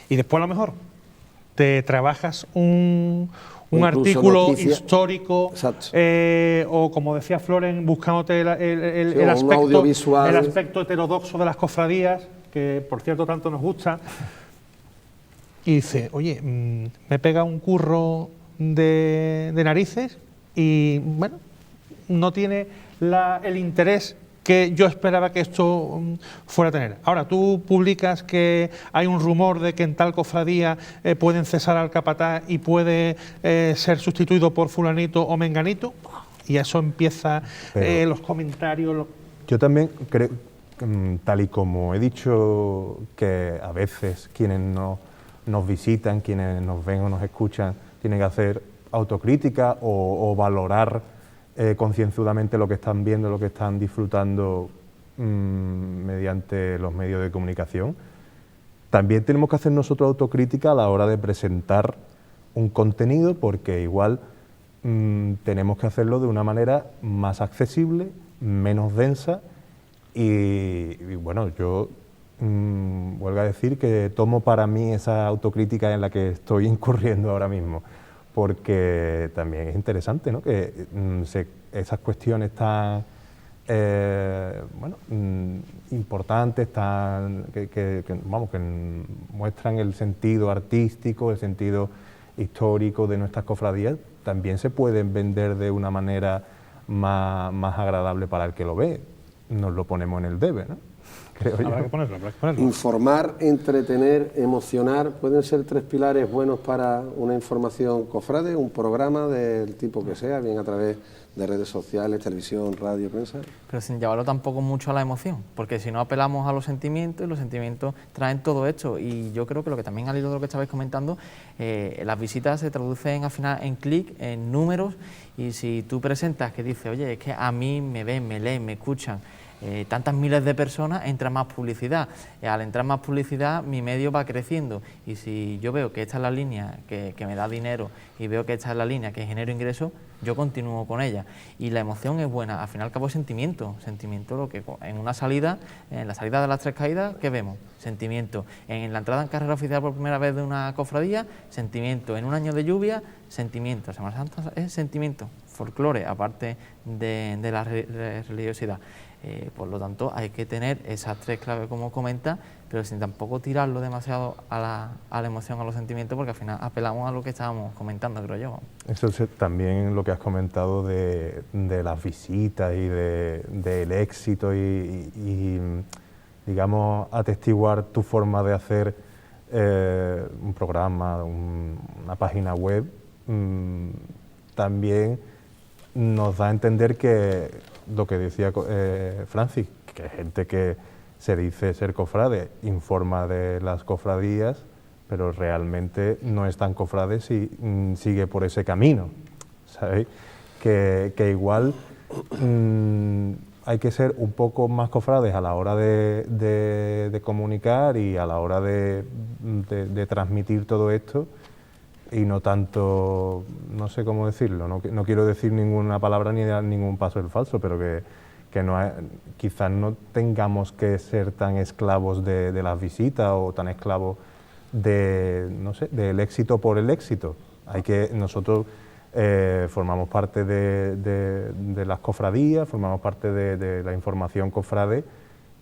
y después a lo mejor te trabajas un artículo histórico, o como decía Floren, buscándote el aspecto heterodoxo de las cofradías, que por cierto tanto nos gusta, y dice, oye, me pega un curro de narices y bueno, no tiene el interés que yo esperaba que esto fuera a tener. Ahora, tú publicas que hay un rumor de que en tal cofradía pueden cesar al capataz y puede ser sustituido por fulanito o menganito, y eso empieza los comentarios. Yo también tal y como he dicho, que a veces quienes nos visitan, quienes nos ven o nos escuchan, tienen que hacer autocrítica o valorar concienzudamente lo que están viendo, lo que están disfrutando mediante los medios de comunicación. También tenemos que hacer nosotros autocrítica a la hora de presentar un contenido, porque igual tenemos que hacerlo de una manera más accesible, menos densa y bueno, yo vuelvo a decir que tomo para mí esa autocrítica en la que estoy incurriendo ahora mismo, porque también es interesante, ¿no?, que esas cuestiones tan importantes, que muestran el sentido artístico, el sentido histórico de nuestras cofradías, también se pueden vender de una manera más agradable para el que lo ve. Nos lo ponemos en el debe, ¿no? Creo yo. Habrá que ponerlo. Informar, entretener, emocionar, pueden ser 3 pilares buenos para una información cofrade, un programa del tipo que sea, bien a través de redes sociales, televisión, radio, prensa. Pero sin llevarlo tampoco mucho a la emoción, porque si no apelamos a los sentimientos, y los sentimientos traen todo esto. Y yo creo que lo que también al hilo de lo que estabais comentando, las visitas se traducen al final en clic, en números, y si tú presentas que dices, oye, es que a mí me ven, me leen, me escuchan, tantas miles de personas, entra más publicidad. Al entrar más publicidad, mi medio va creciendo. Y si yo veo que esta es la línea que me da dinero y veo que esta es la línea que genero ingresos, yo continúo con ella. Y la emoción es buena. Al fin y al cabo es sentimiento. Sentimiento, lo que en una salida, en la salida de las 3 caídas, ¿qué vemos? Sentimiento. En la entrada en carrera oficial por primera vez de una cofradía, sentimiento. En un año de lluvia, sentimiento. Semana Santa es sentimiento. Folclore, aparte de la religiosidad. Por lo tanto, hay que tener esas 3 claves, como comenta, pero sin tampoco tirarlo demasiado a la emoción, a los sentimientos, porque al final apelamos a lo que estábamos comentando, creo yo. Eso es también lo que has comentado de las visitas y del éxito y, digamos, atestiguar tu forma de hacer un programa, una página web, también nos da a entender que lo que decía Francis, que hay gente que se dice ser cofrade, informa de las cofradías, pero realmente no es tan cofrade si sigue por ese camino, ¿sabéis? Que igual hay que ser un poco más cofrades a la hora de comunicar y a la hora de transmitir todo esto, y no tanto, no sé cómo decirlo, no quiero decir ninguna palabra ni dar ningún paso en falso, pero que no quizás no tengamos que ser tan esclavos de las visitas o tan esclavos del éxito por el éxito. Nosotros formamos parte de las cofradías, formamos parte de la información cofrade,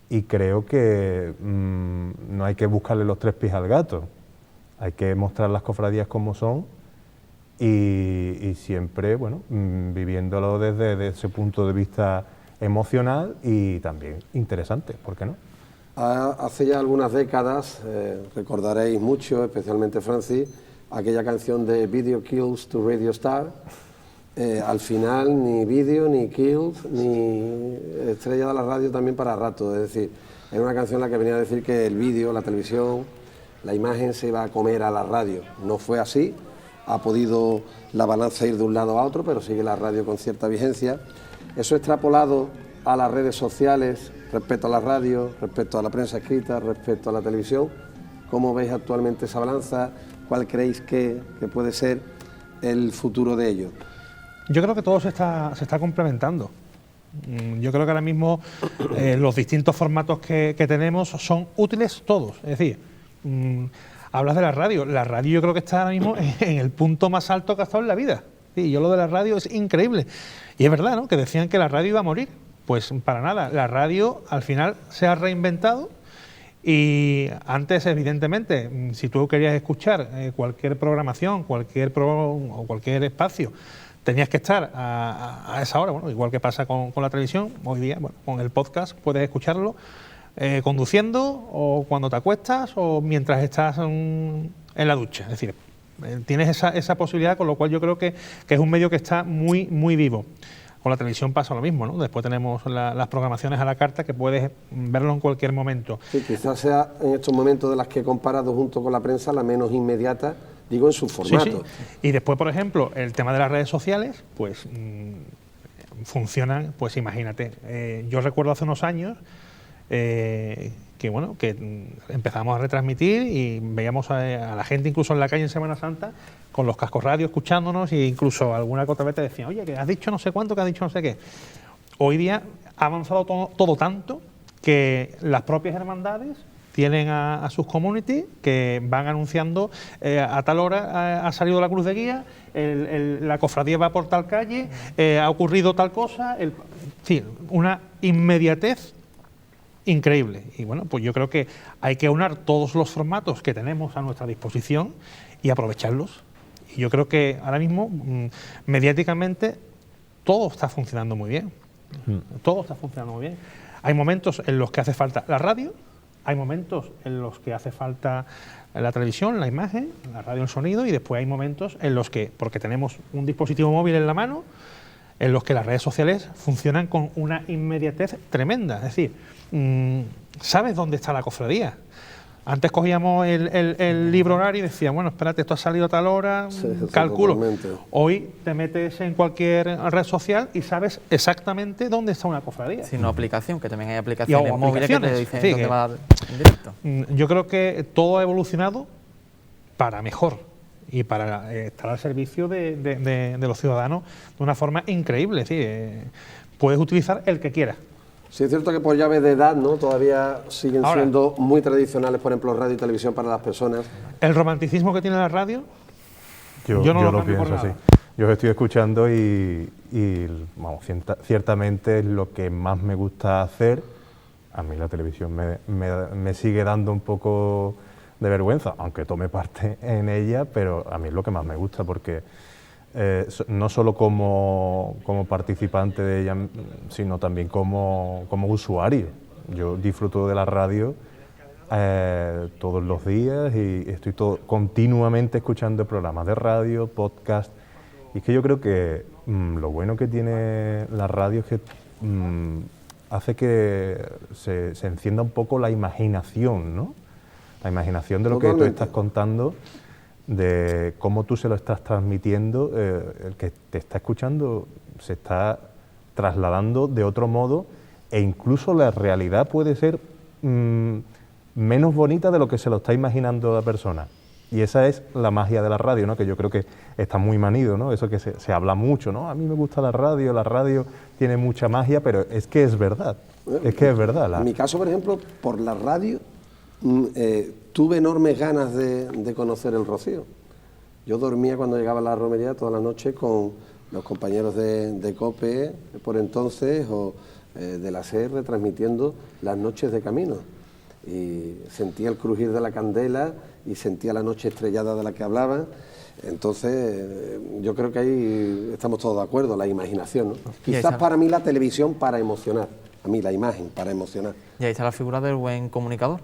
y creo que no hay que buscarle los 3 pies al gato. Hay que mostrar las cofradías como son y siempre, bueno, viviéndolo desde ese punto de vista emocional y también interesante, ¿por qué no? Hace ya algunas décadas, recordaréis mucho, especialmente Francis, aquella canción de Video Kills to Radio Star. Al final ni vídeo, ni kills, ni estrella de la radio también para rato. Es decir, es una canción en la que venía a decir que el vídeo, la televisión, la imagen se iba a comer a la radio. No fue así, ha podido la balanza ir de un lado a otro, pero sigue la radio con cierta vigencia. Eso extrapolado a las redes sociales, respecto a la radio, respecto a la prensa escrita, respecto a la televisión, ¿cómo veis actualmente esa balanza? ¿Cuál creéis que puede ser el futuro de ello? Yo creo que todo se está complementando. Yo creo que ahora mismo los distintos formatos que tenemos son útiles todos. Es decir, hablas de la radio. La radio yo creo que está ahora mismo en el punto más alto que ha estado en la vida. Sí, yo lo de la radio es increíble. Y es verdad, ¿no?, que decían que la radio iba a morir. Pues para nada. La radio al final se ha reinventado. Y antes, evidentemente, si tú querías escuchar cualquier programación, o cualquier espacio, tenías que estar a esa hora, bueno, igual que pasa con la televisión. Hoy día, bueno, con el podcast puedes escucharlo conduciendo, o cuando te acuestas, o mientras estás en la ducha. Es decir, tienes esa posibilidad, con lo cual yo creo que es un medio que está muy, muy vivo. Con la televisión pasa lo mismo, ¿no? Después tenemos las programaciones a la carta que puedes verlo en cualquier momento. Sí, quizás sea en estos momentos de las que he comparado junto con la prensa la menos inmediata, digo, en su formato. Sí, sí. Y después, por ejemplo, el tema de las redes sociales, pues funcionan, pues imagínate. Yo recuerdo hace unos años que empezamos a retransmitir y veíamos a la gente incluso en la calle en Semana Santa con los cascos radio escuchándonos, e incluso alguna que otra vez te decían, oye, que has dicho no sé cuánto, que has dicho no sé qué. Hoy día ha avanzado todo tanto que las propias hermandades tienen a sus community que van anunciando a tal hora ha salido la cruz de guía, la cofradía va por tal calle, ha ocurrido tal cosa, en fin, una inmediatez increíble. Y bueno, pues yo creo que hay que aunar todos los formatos que tenemos a nuestra disposición y aprovecharlos. Y yo creo que ahora mismo, mediáticamente, todo está funcionando muy bien. Todo está funcionando muy bien. Hay momentos en los que hace falta la radio, hay momentos en los que hace falta la televisión, la imagen, la radio, el sonido, y después hay momentos en los que, porque tenemos un dispositivo móvil en la mano, en los que las redes sociales funcionan con una inmediatez tremenda. Es decir, ¿sabes dónde está la cofradía? Antes cogíamos el libro horario y decíamos, bueno, espérate, esto ha salido a tal hora, sí, calculo. Totalmente. Hoy te metes en cualquier red social y sabes exactamente dónde está una cofradía. Sino aplicación, que también hay aplicaciones o móviles que te aplicaciones, dicen sí, dónde va en directo. Yo creo que todo ha evolucionado para mejor y para estar al servicio de los ciudadanos de una forma increíble. Es decir, puedes utilizar el que quieras. Sí, es cierto que por llave de edad, ¿no? Todavía siguen Ahora, siendo muy tradicionales, por ejemplo, radio y televisión para las personas. El romanticismo que tiene la radio, yo no lo pienso así. Yo os estoy escuchando y vamos, ciertamente es lo que más me gusta hacer. A mí la televisión me sigue dando un poco de vergüenza, aunque tome parte en ella, pero a mí es lo que más me gusta porque no solo como participante de ella, sino también como usuario. Yo disfruto de la radio todos los días y estoy continuamente escuchando programas de radio, podcast, y es que yo creo que lo bueno que tiene la radio es que hace que se encienda un poco la imaginación, ¿no? La imaginación de lo que tú estás contando, de cómo tú se lo estás transmitiendo, el que te está escuchando se está trasladando de otro modo e incluso la realidad puede ser menos bonita de lo que se lo está imaginando la persona. Y esa es la magia de la radio, ¿no? Que yo creo que está muy manido, ¿no? Eso que se habla mucho, ¿no? A mí me gusta la radio tiene mucha magia, pero es que es verdad, es que es verdad. En mi caso, por ejemplo, por la radio tuve enormes ganas de conocer el Rocío. Yo dormía cuando llegaba a la romería toda la noche con los compañeros de COPE por entonces o de la SER retransmitiendo las noches de camino. Y sentía el crujir de la candela y sentía la noche estrellada de la que hablaban. Entonces, yo creo que ahí estamos todos de acuerdo, la imaginación, ¿no? Quizás para mí la televisión para emocionar, a mí la imagen para emocionar. Y ahí está la figura del buen comunicador,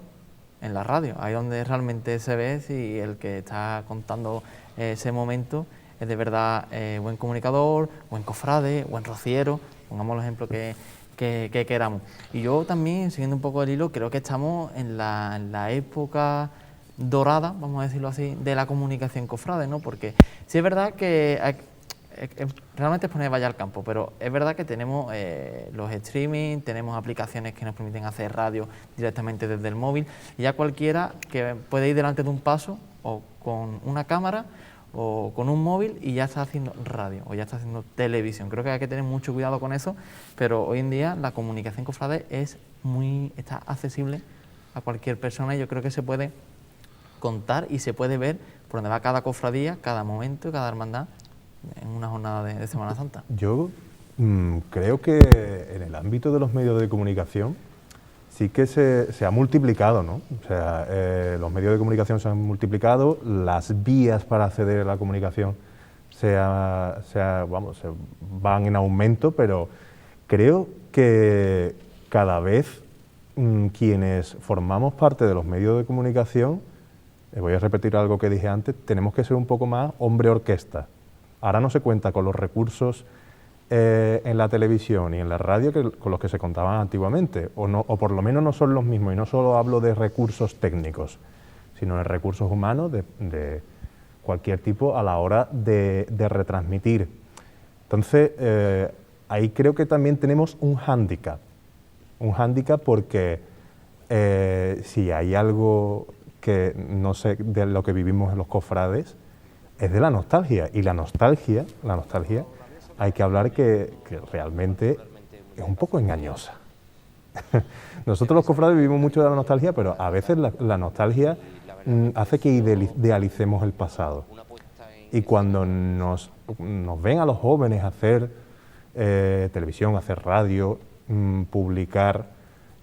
en la radio, ahí donde realmente se ve si el que está contando ese momento es de verdad buen comunicador, buen cofrade, buen rociero, pongamos el ejemplo que queramos. Y yo también, siguiendo un poco el hilo, creo que estamos en la época dorada, vamos a decirlo así, de la comunicación cofrade, ¿no? Porque sí es verdad que realmente es poner vaya al campo, pero es verdad que tenemos los streaming, tenemos aplicaciones que nos permiten hacer radio directamente desde el móvil, y ya cualquiera que puede ir delante de un paso o con una cámara o con un móvil y ya está haciendo radio o ya está haciendo televisión. Creo que hay que tener mucho cuidado con eso, pero hoy en día la comunicación cofrade está accesible a cualquier persona y yo creo que se puede contar y se puede ver por donde va cada cofradía, cada momento, cada hermandad en una jornada de Semana Santa. Yo creo que en el ámbito de los medios de comunicación sí que se ha multiplicado, ¿no? O sea, los medios de comunicación se han multiplicado, las vías para acceder a la comunicación se van en aumento, pero creo que cada vez quienes formamos parte de los medios de comunicación, voy a repetir algo que dije antes, tenemos que ser un poco más hombre orquesta. Ahora no se cuenta con los recursos en la televisión y en la radio con los que se contaban antiguamente, o por lo menos no son los mismos, y no solo hablo de recursos técnicos, sino de recursos humanos de cualquier tipo a la hora de retransmitir. Entonces, ahí creo que también tenemos un hándicap porque si hay algo que no sé de lo que vivimos en los cofrades, es de la nostalgia, y la nostalgia hay que hablar que realmente es un poco engañosa. Nosotros los cofrades vivimos mucho de la nostalgia, pero a veces la nostalgia hace que idealicemos el pasado. Y cuando nos ven a los jóvenes hacer televisión, hacer radio, publicar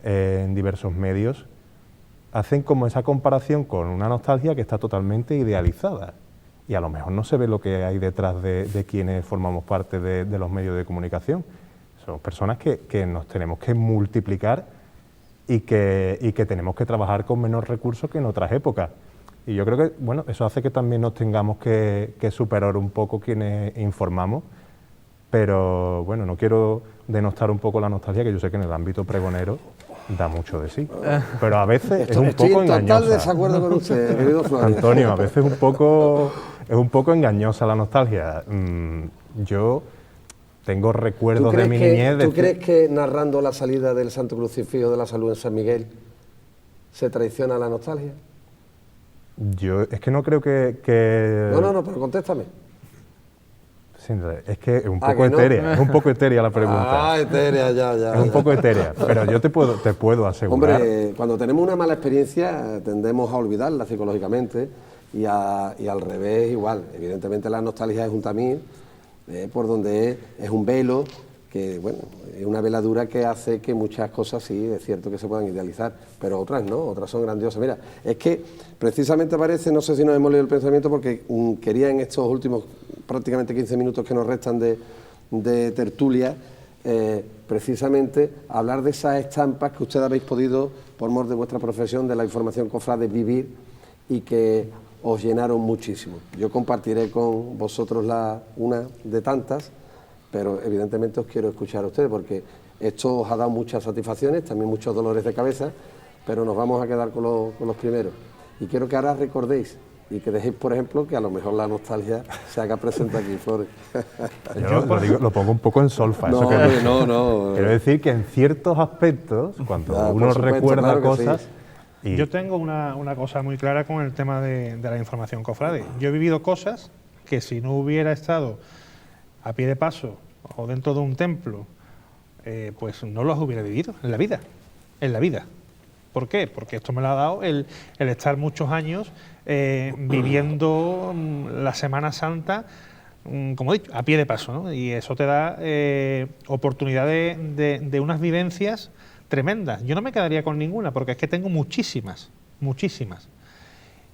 en diversos medios, hacen como esa comparación con una nostalgia que está totalmente idealizada. Y a lo mejor no se ve lo que hay detrás de quienes formamos parte de los medios de comunicación. Son personas que nos tenemos que multiplicar y que tenemos que trabajar con menos recursos que en otras épocas. Y yo creo que, bueno, eso hace que también nos tengamos que superar un poco quienes informamos, pero bueno, no quiero denostar un poco la nostalgia, que yo sé que en el ámbito pregonero da mucho de sí, pero a veces es un poco engañosa. Estoy en total desacuerdo con usted, querido Flores. Antonio, a veces es un poco engañosa la nostalgia. Yo tengo recuerdos de mi niñez. ¿Tú crees que narrando la salida del Santo Crucifijo de la Salud en San Miguel se traiciona la nostalgia? Yo es que no creo que... No, pero contéstame. Sí, es que es un poco etérea, no? Es un poco etérea la pregunta. Ah, etérea, ya. Es un poco etérea, pero yo te puedo asegurar... Hombre, cuando tenemos una mala experiencia tendemos a olvidarla psicológicamente y al revés igual. Evidentemente la nostalgia es un tamiz, por donde es un velo, que bueno, es una veladura que hace que muchas cosas sí, es cierto que se puedan idealizar, pero otras no, otras son grandiosas. Mira, es que precisamente parece, no sé si nos hemos leído el pensamiento, porque quería en estos últimos prácticamente 15 minutos que nos restan de tertulia, precisamente hablar de esas estampas que ustedes habéis podido, por mor de vuestra profesión, de la información cofrade, vivir y que os llenaron muchísimo. Yo compartiré con vosotros una de tantas, pero evidentemente os quiero escuchar a ustedes, porque esto os ha dado muchas satisfacciones, también muchos dolores de cabeza, pero nos vamos a quedar con los primeros. Y quiero que ahora recordéis y que dejéis, por ejemplo, que a lo mejor la nostalgia se haga presente aquí, Flores. Yo lo pongo un poco en solfa. No, no. Quiero decir que en ciertos aspectos, cuando uno recuerda claro cosas... Sí. Yo tengo una cosa muy clara con el tema de la información cofrade. Yo he vivido cosas que si no hubiera estado a pie de paso o dentro de un templo, pues no las hubiera vivido en la vida. ¿Por qué? Porque esto me lo ha dado el estar muchos años viviendo la Semana Santa, como he dicho, a pie de paso, ¿no? Y eso te da oportunidad de unas vivencias tremendas. Yo no me quedaría con ninguna, porque es que tengo muchísimas.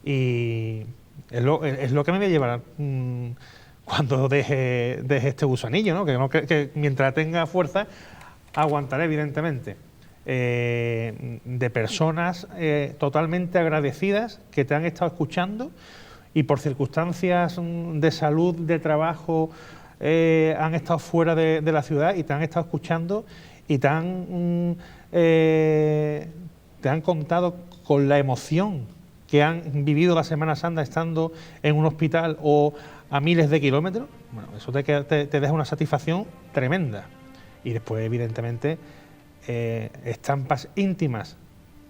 Y es lo que me voy a llevar cuando deje este gusanillo, ¿no? Que mientras tenga fuerza aguantaré, evidentemente. De personas totalmente agradecidas que te han estado escuchando y por circunstancias de salud, de trabajo, han estado fuera de la ciudad y te han estado escuchando y te han contado con la emoción que han vivido la Semana Santa estando en un hospital o a miles de kilómetros. Bueno, eso te deja una satisfacción tremenda. Y después, evidentemente, estampas íntimas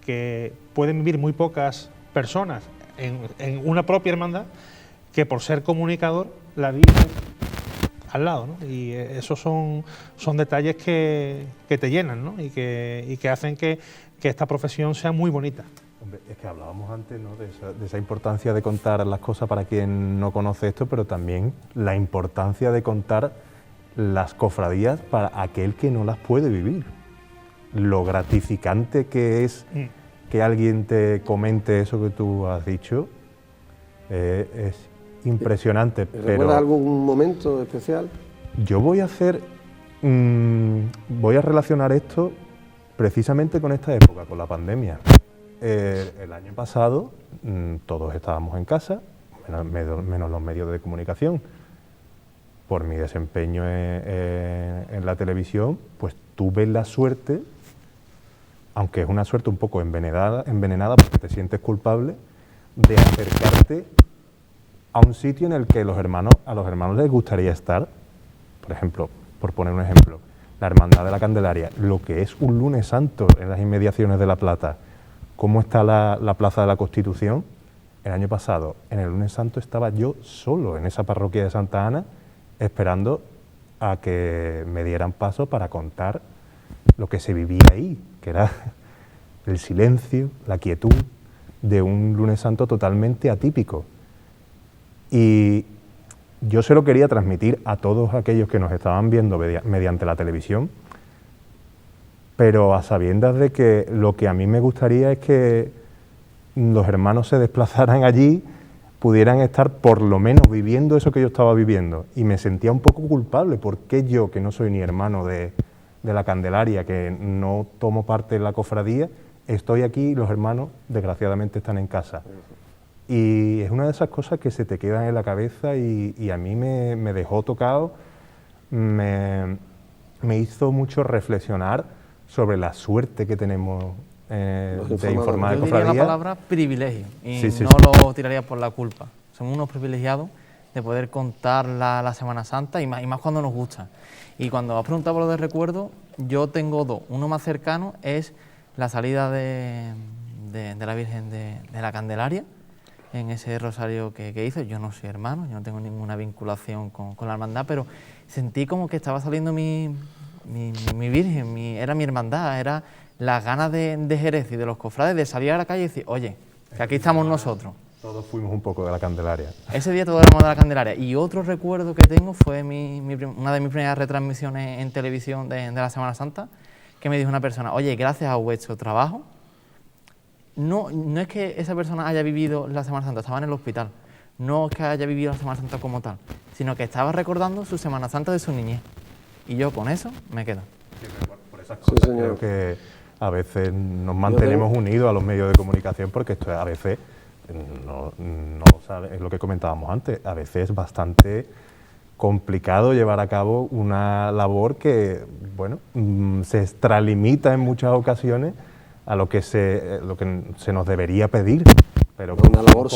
que pueden vivir muy pocas personas en una propia hermandad, que por ser comunicador la vives al lado, ¿no? Y esos son detalles que te llenan, ¿no? y que hacen que esta profesión sea muy bonita. Hombre, es que hablábamos antes, ¿no?, de esa importancia de contar las cosas para quien no conoce esto, pero también la importancia de contar las cofradías para aquel que no las puede vivir. Lo gratificante que es que alguien te comente eso que tú has dicho es impresionante. ¿Recuerdas algún momento especial? Yo voy a relacionar esto precisamente con esta época, con la pandemia. El año pasado todos estábamos en casa, menos los medios de comunicación, por mi desempeño en la televisión, pues tuve la suerte, aunque es una suerte un poco envenenada porque te sientes culpable, de acercarte a un sitio en el que a los hermanos les gustaría estar. Por ejemplo, por poner un ejemplo, la Hermandad de la Candelaria, lo que es un lunes santo en las inmediaciones de La Plata, cómo está la Plaza de la Constitución. El año pasado, en el lunes santo, estaba yo solo en esa parroquia de Santa Ana, esperando a que me dieran paso para contar lo que se vivía ahí, que era el silencio, la quietud de un lunes santo totalmente atípico. Y yo se lo quería transmitir a todos aquellos que nos estaban viendo mediante la televisión, pero a sabiendas de que lo que a mí me gustaría es que los hermanos se desplazaran allí, pudieran estar por lo menos viviendo eso que yo estaba viviendo. Y me sentía un poco culpable, porque yo, que no soy ni hermano de la Candelaria, que no tomo parte en la cofradía, estoy aquí y los hermanos desgraciadamente están en casa. Y es una de esas cosas que se te quedan en la cabeza y a mí me dejó tocado, me hizo mucho reflexionar sobre la suerte que tenemos de informar de cofradía. Yo diría la palabra privilegio y sí, no lo tiraría por la culpa. Somos unos privilegiados de poder contar la Semana Santa y más cuando nos gusta. Y cuando has preguntado por lo de recuerdo, yo tengo dos. Uno más cercano es la salida de la Virgen de la Candelaria, en ese rosario que hizo. Yo no soy hermano, yo no tengo ninguna vinculación con la hermandad, pero sentí como que estaba saliendo mi Virgen, era mi hermandad, era las ganas de Jerez y de los cofrades de salir a la calle y decir, oye, que aquí estamos nosotros. Todos fuimos un poco de la Candelaria. Ese día todos éramos de la Candelaria. Y otro recuerdo que tengo fue una de mis primeras retransmisiones en televisión de la Semana Santa, que me dijo una persona, oye, gracias a vuestro trabajo, no es que esa persona haya vivido la Semana Santa, estaba en el hospital, no es que haya vivido la Semana Santa como tal, sino que estaba recordando su Semana Santa de su niñez. Y yo con eso me quedo. Por esas cosas creo que a veces nos mantenemos unidos a los medios de comunicación, porque esto a veces, no sabe, es lo que comentábamos antes, a veces es bastante complicado llevar a cabo una labor que, bueno, se extralimita en muchas ocasiones a lo que se nos debería pedir. Pero una labor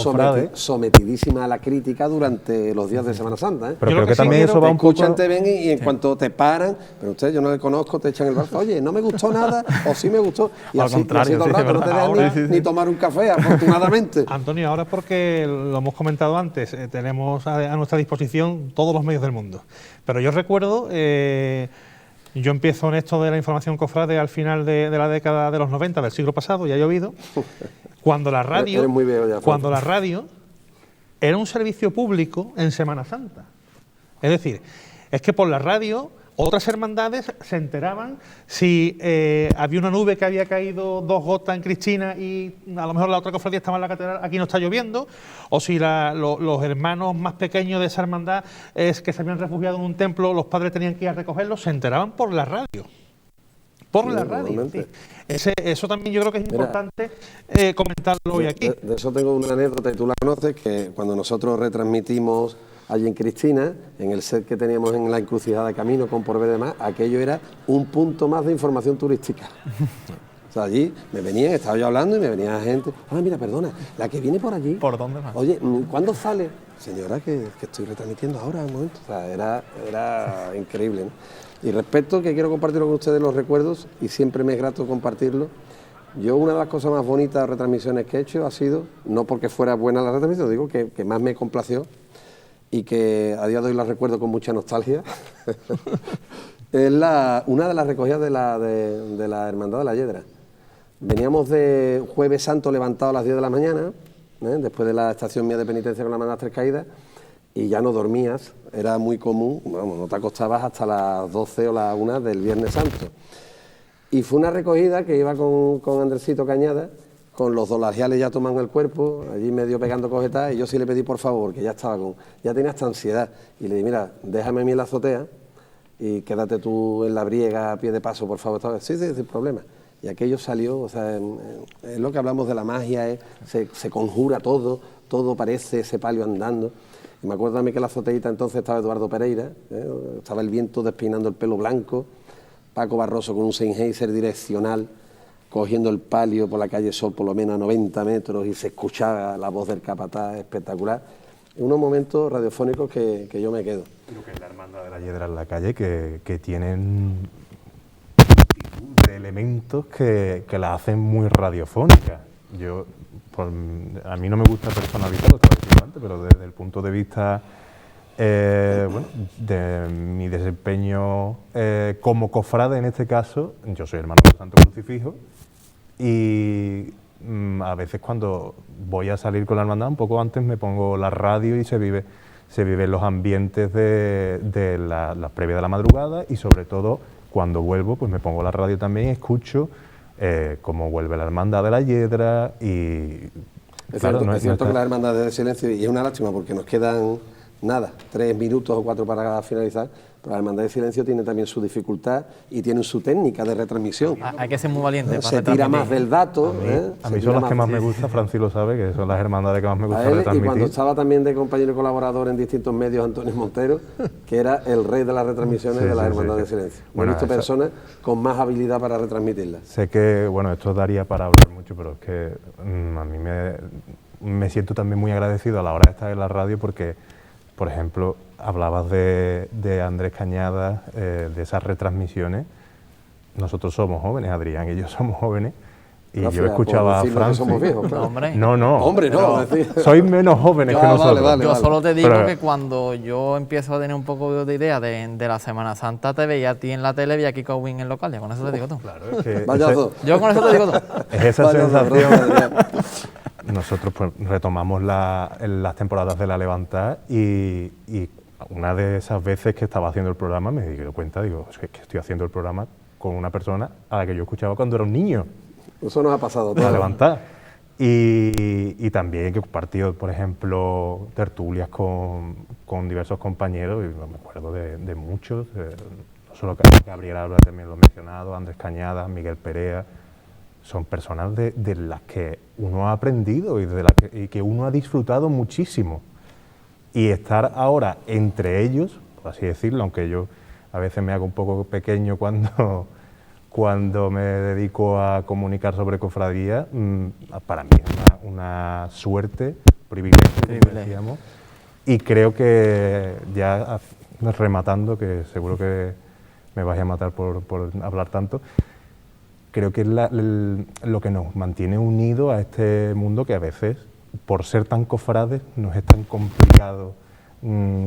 sometidísima a la crítica durante los días de Semana Santa, ¿eh? Pero creo que también eso va un poco... Te escuchan, te ven y en cuanto te paran, pero usted, yo no le conozco, te echan el brazo, oye, no me gustó nada, o sí me gustó, y así todo el rato, no te dejan ni tomar un café, afortunadamente. Antonio, ahora es porque lo hemos comentado antes, tenemos a nuestra disposición todos los medios del mundo, pero yo recuerdo... yo empiezo en esto de la información cofrade al final de la década de los 90 del siglo pasado, ya ha llovido, cuando la radio era un servicio público en Semana Santa. Es decir, es que por la radio otras hermandades se enteraban si había una nube que había caído 2 gotas en Cristina y a lo mejor la otra cofradía estaba en la catedral, aquí no está lloviendo, o si los hermanos más pequeños de esa hermandad es que se habían refugiado en un templo, los padres tenían que ir a recogerlos, se enteraban por la radio. Por la radio. Sí. Eso también yo creo que es importante comentarlo hoy aquí. De eso tengo una anécdota, y tú la conoces, que cuando nosotros retransmitimos allí en Cristina, en el set que teníamos en la encrucijada de Camino con Porvé y demás, aquello era un punto más de información turística. O sea, allí me venían, estaba yo hablando y me venía gente, oye, mira, perdona, la que viene por allí. ¿Por dónde va? Oye, ¿cuándo sale? Señora, que estoy retransmitiendo ahora, un momento. O sea, era increíble, ¿no? Y respecto, que quiero compartirlo con ustedes los recuerdos, y siempre me es grato compartirlo. Yo, una de las cosas más bonitas de retransmisiones que he hecho ha sido, no porque fuera buena la retransmisión, digo que más me complació y que a día de hoy la recuerdo con mucha nostalgia, es una de las recogidas de la Hermandad de la Yedra. Veníamos de Jueves Santo levantados a las 10 de la mañana, después de la estación mía de penitencia con la Hermandad Tres Caídas, y ya no dormías, era muy común, vamos, no te acostabas hasta las 12 o las 1 del Viernes Santo. Y fue una recogida que iba con Andresito Cañada, con los dolariales ya tomando el cuerpo, allí medio pegando cojetas, y yo sí le pedí por favor, que ya tenía esta ansiedad, y le dije, mira, déjame a mí en la azotea y quédate tú en la briega a pie de paso, por favor. Sí, sin problema. Y aquello salió, o sea, es lo que hablamos de la magia, se conjura todo parece ese palio andando. Y me acuerdo también que en la azoteíta entonces estaba Eduardo Pereira, estaba el viento despeinando el pelo blanco, Paco Barroso con un Sennheiser direccional, cogiendo el palio por la calle Sol por lo menos a 90 metros y se escuchaba la voz del capataz espectacular. Unos momentos radiofónicos que yo me quedo. Lo que es la Hermandad de la Hiedra en la calle, que tienen de elementos que la hacen muy radiofónica. A mí no me gusta personalizar, lo estaba diciendo antes, pero desde el punto de vista de mi desempeño como cofrade en este caso, yo soy hermano del Santo Crucifijo y a veces cuando voy a salir con la hermandad, un poco antes me pongo la radio y se viven los ambientes de las previas de la madrugada y sobre todo cuando vuelvo pues me pongo la radio también y escucho cómo vuelve la Hermandad de la Hiedra y... Es cierto que la Hermandad de Silencio, y es una lástima porque nos quedan nada, 3 minutos o 4 para finalizar, pero la Hermandad de Silencio tiene también su dificultad y tiene su técnica de retransmisión. Hay que ser muy valiente. Se tira más del dato. A mí son las que más me gusta, Francis lo sabe, que son las hermandades que más me gusta retransmitir. Y cuando estaba también de compañero y colaborador en distintos medios, Antonio Montero, que era el rey de las retransmisiones de la Hermandad de Silencio. Bueno, he visto personas con más habilidad para retransmitirlas. Sé que, bueno, esto daría para hablar mucho, pero es que a mí me siento también muy agradecido a la hora de estar en la radio porque, por ejemplo, hablabas de Andrés Cañada, de esas retransmisiones. Nosotros somos jóvenes, Adrián y yo somos jóvenes, y yo escuchaba a Francis. Somos viejos, claro. Hombre. No. Hombre, no. Sois menos jóvenes que nosotros. Yo solo te digo que cuando yo empiezo a tener un poco de idea de la Semana Santa, te veía a ti en la tele, veía a Kiko Win en local, ya con eso te digo todo. Claro, es que yo con eso te digo todo. Es esa sensación. Nosotros pues, retomamos las temporadas de La Levantada y una de esas veces que estaba haciendo el programa me di cuenta, es que estoy haciendo el programa con una persona a la que yo escuchaba cuando era un niño. Eso nos ha pasado todo. La Levantada. Y también que he compartido, por ejemplo, tertulias con diversos compañeros, y me acuerdo de muchos, no solo Gabriel Álvarez, también lo he mencionado, Andrés Cañada, Miguel Perea. Son personas de las que uno ha aprendido y que uno ha disfrutado muchísimo. Y estar ahora entre ellos, por así decirlo, aunque yo a veces me hago un poco pequeño cuando me dedico a comunicar sobre cofradía, para mí es una suerte, privilegio, como decíamos. Y creo que ya rematando, que seguro que me vais a matar por hablar tanto, creo que es lo que nos mantiene unidos a este mundo que a veces, por ser tan cofrades, nos es tan complicado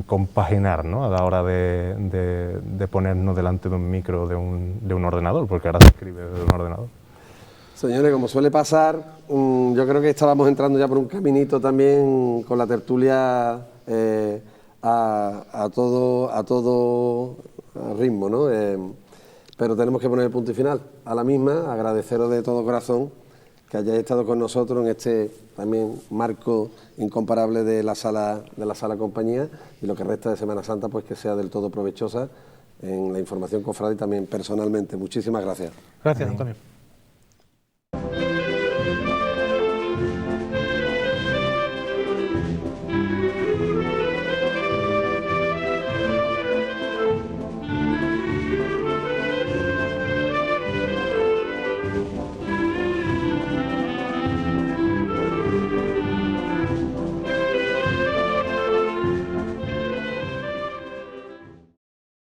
compaginar, ¿no? A la hora de ponernos delante de un micro, de un ordenador, porque ahora se escribe de un ordenador. Señores, como suele pasar, yo creo que estábamos entrando ya por un caminito también con la tertulia a todo ritmo, ¿no? Pero tenemos que poner el punto y final a la misma, agradeceros de todo corazón que hayáis estado con nosotros en este también marco incomparable de la sala compañía, y lo que resta de Semana Santa pues que sea del todo provechosa en la información cofrade y también personalmente. Muchísimas gracias. Gracias, Antonio.